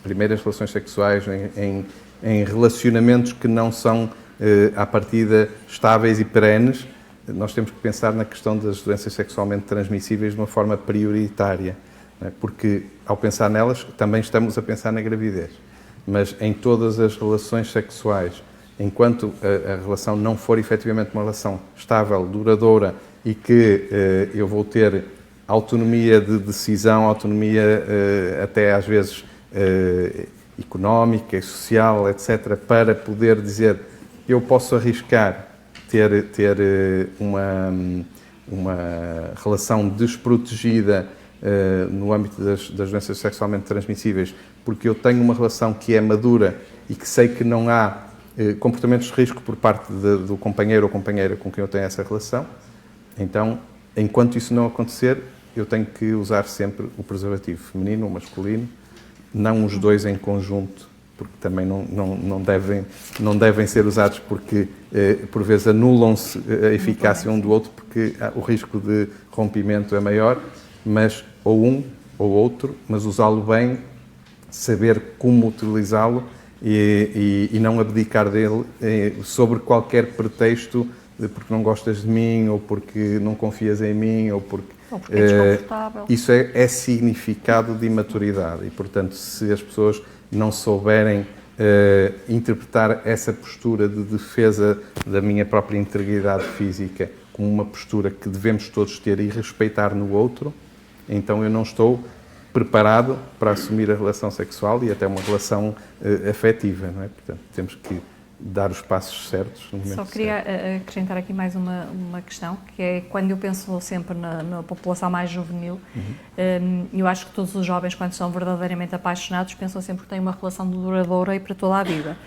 primeiras relações sexuais, em relacionamentos que não são, à partida, estáveis e perenes, nós temos que pensar na questão das doenças sexualmente transmissíveis de uma forma prioritária. Porque, ao pensar nelas, também estamos a pensar na gravidez. Mas em todas as relações sexuais, enquanto a relação não for efetivamente uma relação estável, duradoura e que eu vou ter autonomia de decisão, autonomia até às vezes económica e social, etc., para poder dizer eu posso arriscar ter uma relação desprotegida no âmbito das doenças sexualmente transmissíveis, porque eu tenho uma relação que é madura e que sei que não há comportamentos de risco por parte do companheiro ou companheira com quem eu tenho essa relação. Então, enquanto isso não acontecer, eu tenho que usar sempre o preservativo feminino ou masculino, não os dois em conjunto, porque também não devem ser usados, porque por vezes anulam-se a eficácia um do outro, porque o risco de rompimento é maior. mas ou um ou outro, mas usá-lo bem, saber como utilizá-lo e não abdicar dele sobre qualquer pretexto de porque não gostas de mim, ou porque não confias em mim, ou porque é desconfortável. isso é significado de imaturidade e, portanto, se as pessoas não souberem interpretar essa postura de defesa da minha própria integridade física como uma postura que devemos todos ter e respeitar no outro, então eu não estou preparado para assumir a relação sexual e até uma relação afetiva, não é? Portanto, temos que dar os passos certos no momento Só queria certo. acrescentar aqui mais uma questão, que é quando eu penso sempre na população mais juvenil, eu acho que todos os jovens, quando são verdadeiramente apaixonados, pensam sempre que têm uma relação duradoura e para toda a vida.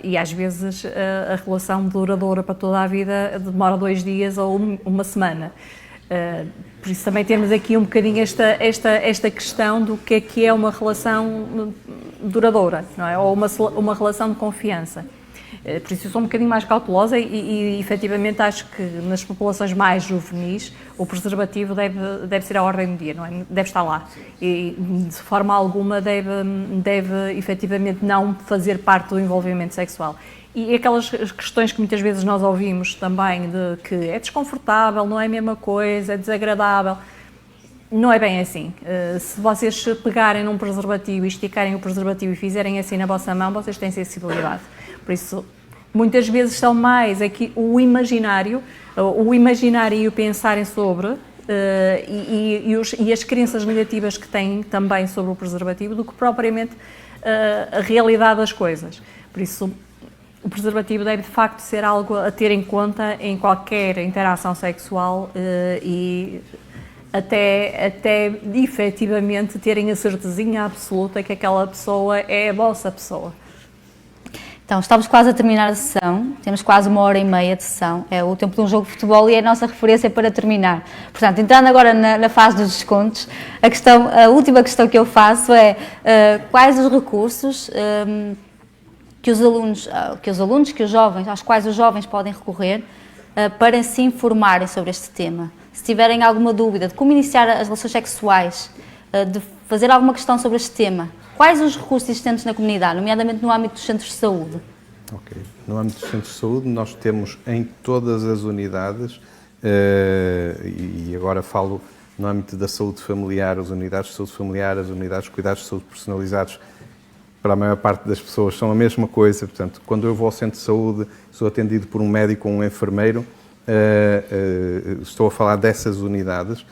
E às vezes a relação duradoura para toda a vida demora 2 dias ou uma semana. Por isso também temos aqui um bocadinho esta questão do que é uma relação duradoura, não é? Ou uma relação de confiança. Por isso eu sou um bocadinho mais cautelosa e efetivamente acho que nas populações mais juvenis o preservativo deve ser a ordem do dia, não é? Deve estar lá e de forma alguma deve efetivamente não fazer parte do envolvimento sexual. E aquelas questões que muitas vezes nós ouvimos também de que é desconfortável, não é a mesma coisa, é desagradável. Não é bem assim. Se vocês pegarem num preservativo e esticarem o preservativo e fizerem assim na vossa mão, vocês têm sensibilidade. Por isso, muitas vezes são mais aqui o imaginário e o pensarem sobre e as crenças negativas que têm também sobre o preservativo do que propriamente a realidade das coisas. Por isso, o preservativo deve de facto ser algo a ter em conta em qualquer interação sexual e até efetivamente terem a certezinha absoluta que aquela pessoa é a vossa pessoa. Então, estamos quase a terminar a sessão, temos quase 1h30 de sessão, é o tempo de um jogo de futebol e é a nossa referência para terminar. Portanto, entrando agora na fase dos descontos, a última questão que eu faço é quais os recursos que os jovens, aos quais os jovens podem recorrer para se informarem sobre este tema. Se tiverem alguma dúvida de como iniciar as relações sexuais, de fazer alguma questão sobre este tema, quais os recursos existentes na comunidade, nomeadamente no âmbito dos centros de saúde? Ok. No âmbito dos centros de saúde, nós temos em todas as unidades, e agora falo no âmbito da saúde familiar, as unidades de saúde familiar, as unidades de cuidados de saúde personalizados, para a maior parte das pessoas são a mesma coisa. Portanto, quando eu vou ao centro de saúde, sou atendido por um médico ou um enfermeiro, estou a falar dessas unidades,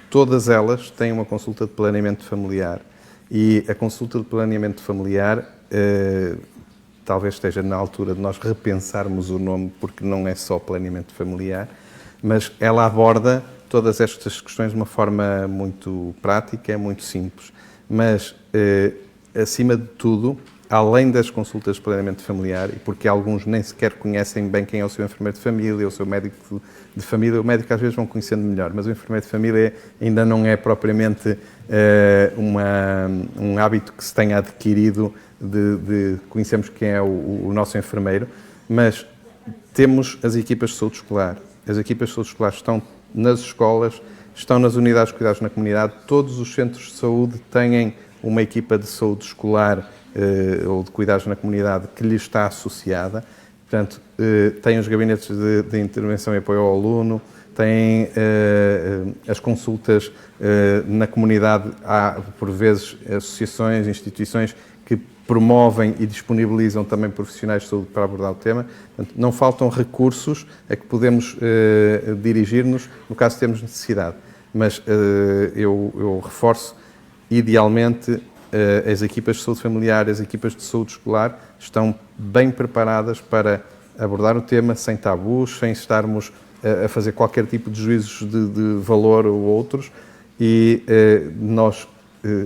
todas elas têm uma consulta de planeamento familiar. E a consulta de planeamento familiar talvez esteja na altura de nós repensarmos o nome, porque não é só planeamento familiar, mas ela aborda todas estas questões de uma forma muito prática, muito simples. Mas, acima de tudo, além das consultas de planeamento familiar, e porque alguns nem sequer conhecem bem quem é o seu enfermeiro de família, o seu médico de família, o médico às vezes vão conhecendo melhor, mas o enfermeiro de família ainda não é propriamente um hábito que se tenha adquirido de conhecermos quem é o nosso enfermeiro, mas temos as equipas de saúde escolar. As equipas de saúde escolar estão nas escolas, estão nas unidades de cuidados na comunidade, todos os centros de saúde têm uma equipa de saúde escolar ou de cuidados na comunidade que lhe está associada. Portanto, tem os gabinetes de intervenção e apoio ao aluno, tem as consultas na comunidade. Há, por vezes, associações, instituições que promovem e disponibilizam também profissionais de saúde para abordar o tema. Portanto, não faltam recursos a que podemos dirigir-nos no caso de termos necessidade. Mas eu reforço, idealmente, as equipas de saúde familiar, as equipas de saúde escolar estão bem preparadas para abordar o tema sem tabus, sem estarmos a fazer qualquer tipo de juízos de valor ou outros, e nós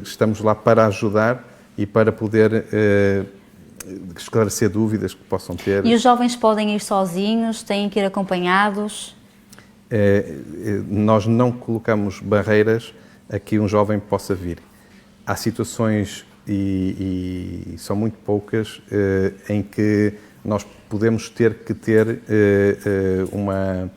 estamos lá para ajudar e para poder esclarecer dúvidas que possam ter. E os jovens podem ir sozinhos, têm que ir acompanhados? Nós não colocamos barreiras a que um jovem possa vir. Há situações, e são muito poucas, em que nós podemos ter que ter uma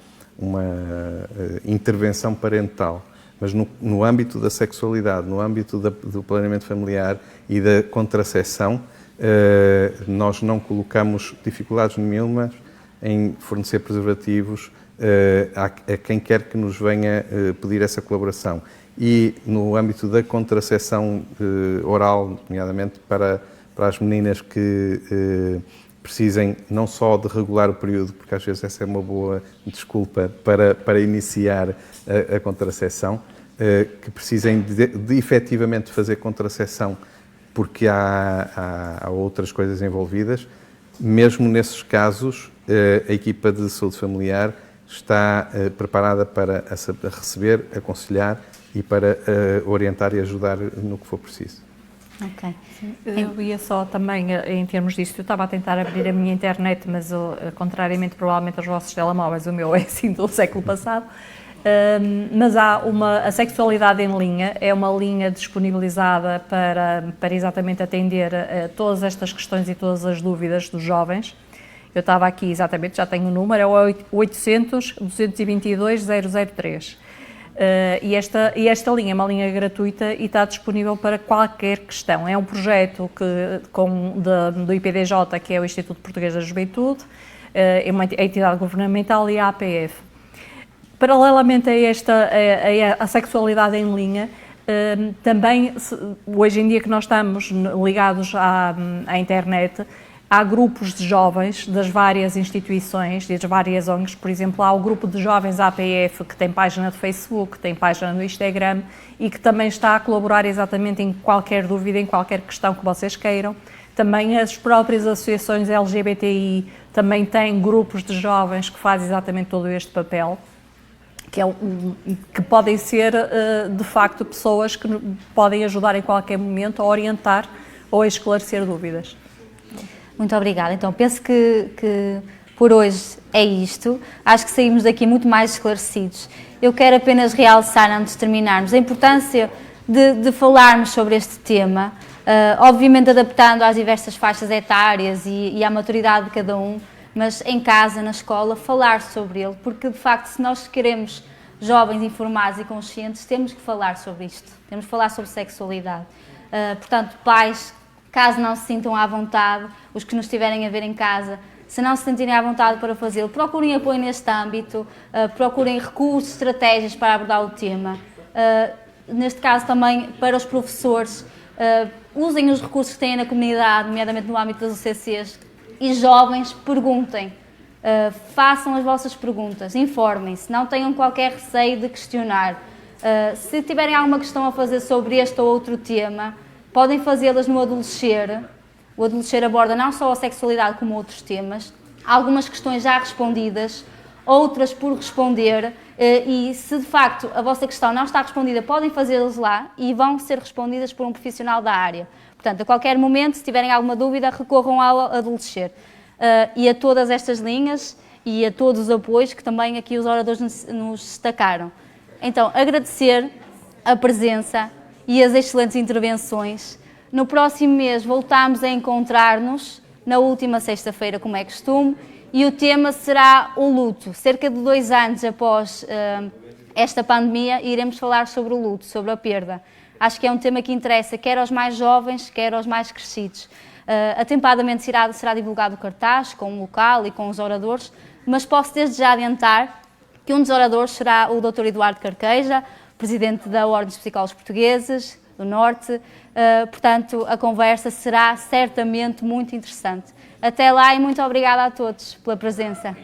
intervenção parental. mas no âmbito da sexualidade, no âmbito do planeamento familiar e da contracepção, nós não colocamos dificuldades nenhumas em fornecer preservativos a quem quer que nos venha pedir essa colaboração. E no âmbito da contracepção oral, nomeadamente para as meninas que precisem não só de regular o período, porque às vezes essa é uma boa desculpa para iniciar a contracepção, que precisem de efetivamente fazer contracepção porque há outras coisas envolvidas. Mesmo nesses casos, a equipa de saúde familiar está preparada para receber, aconselhar e para orientar e ajudar no que for preciso. Ok. Eu ia só também, em termos disto, eu estava a tentar abrir a minha internet, mas contrariamente provavelmente aos vossos telemóveis, o meu é assim do século passado, mas a sexualidade em linha é uma linha disponibilizada para exatamente atender a todas estas questões e todas as dúvidas dos jovens. Eu estava aqui exatamente, já tenho o número, é o 800-222-003. E esta linha é uma linha gratuita e está disponível para qualquer questão. É um projeto do IPDJ, que é o Instituto Português da Juventude, é uma entidade governamental, e a APF. Paralelamente a sexualidade em linha, também, hoje em dia que nós estamos ligados à internet, há grupos de jovens das várias instituições, das várias ONGs. Por exemplo, há o grupo de jovens APF, que tem página de Facebook, tem página no Instagram e que também está a colaborar exatamente em qualquer dúvida, em qualquer questão que vocês queiram. Também as próprias associações LGBTI também têm grupos de jovens que fazem exatamente todo este papel, que podem ser, de facto, pessoas que podem ajudar em qualquer momento a orientar ou a esclarecer dúvidas. Muito obrigada. Então, penso que por hoje é isto. Acho que saímos daqui muito mais esclarecidos. Eu quero apenas realçar, antes de terminarmos, a importância de falarmos sobre este tema, obviamente adaptando às diversas faixas etárias e à maturidade de cada um, mas em casa, na escola, falar sobre ele, porque de facto, se nós queremos jovens informados e conscientes, temos que falar sobre isto, temos que falar sobre sexualidade. Portanto, pais, caso não se sintam à vontade, os que nos estiverem a ver em casa, se não se sentirem à vontade para fazê-lo, procurem apoio neste âmbito, procurem recursos, estratégias para abordar o tema. Neste caso também para os professores, usem os recursos que têm na comunidade, nomeadamente no âmbito das UCCs, e jovens, perguntem, façam as vossas perguntas, informem-se, não tenham qualquer receio de questionar. Se tiverem alguma questão a fazer sobre este ou outro tema, podem fazê-las no Adolescer. O Adolescer aborda não só a sexualidade como outros temas, algumas questões já respondidas, outras por responder, e se de facto a vossa questão não está respondida, podem fazê-las lá e vão ser respondidas por um profissional da área. Portanto, a qualquer momento, se tiverem alguma dúvida, recorram ao Adolescer. E a todas estas linhas e a todos os apoios que também aqui os oradores nos destacaram. Então, agradecer a presença e as excelentes intervenções. No próximo mês voltamos a encontrar-nos, na última sexta-feira, como é costume, e o tema será o luto. Cerca de 2 anos após esta pandemia, iremos falar sobre o luto, sobre a perda. Acho que é um tema que interessa quer aos mais jovens, quer aos mais crescidos. Atempadamente será divulgado o cartaz, com o local e com os oradores, mas posso desde já adiantar que um dos oradores será o Dr. Eduardo Carqueja, presidente da Ordem dos Psicólogos Portugueses do Norte. Portanto, a conversa será certamente muito interessante. Até lá e muito obrigada a todos pela presença.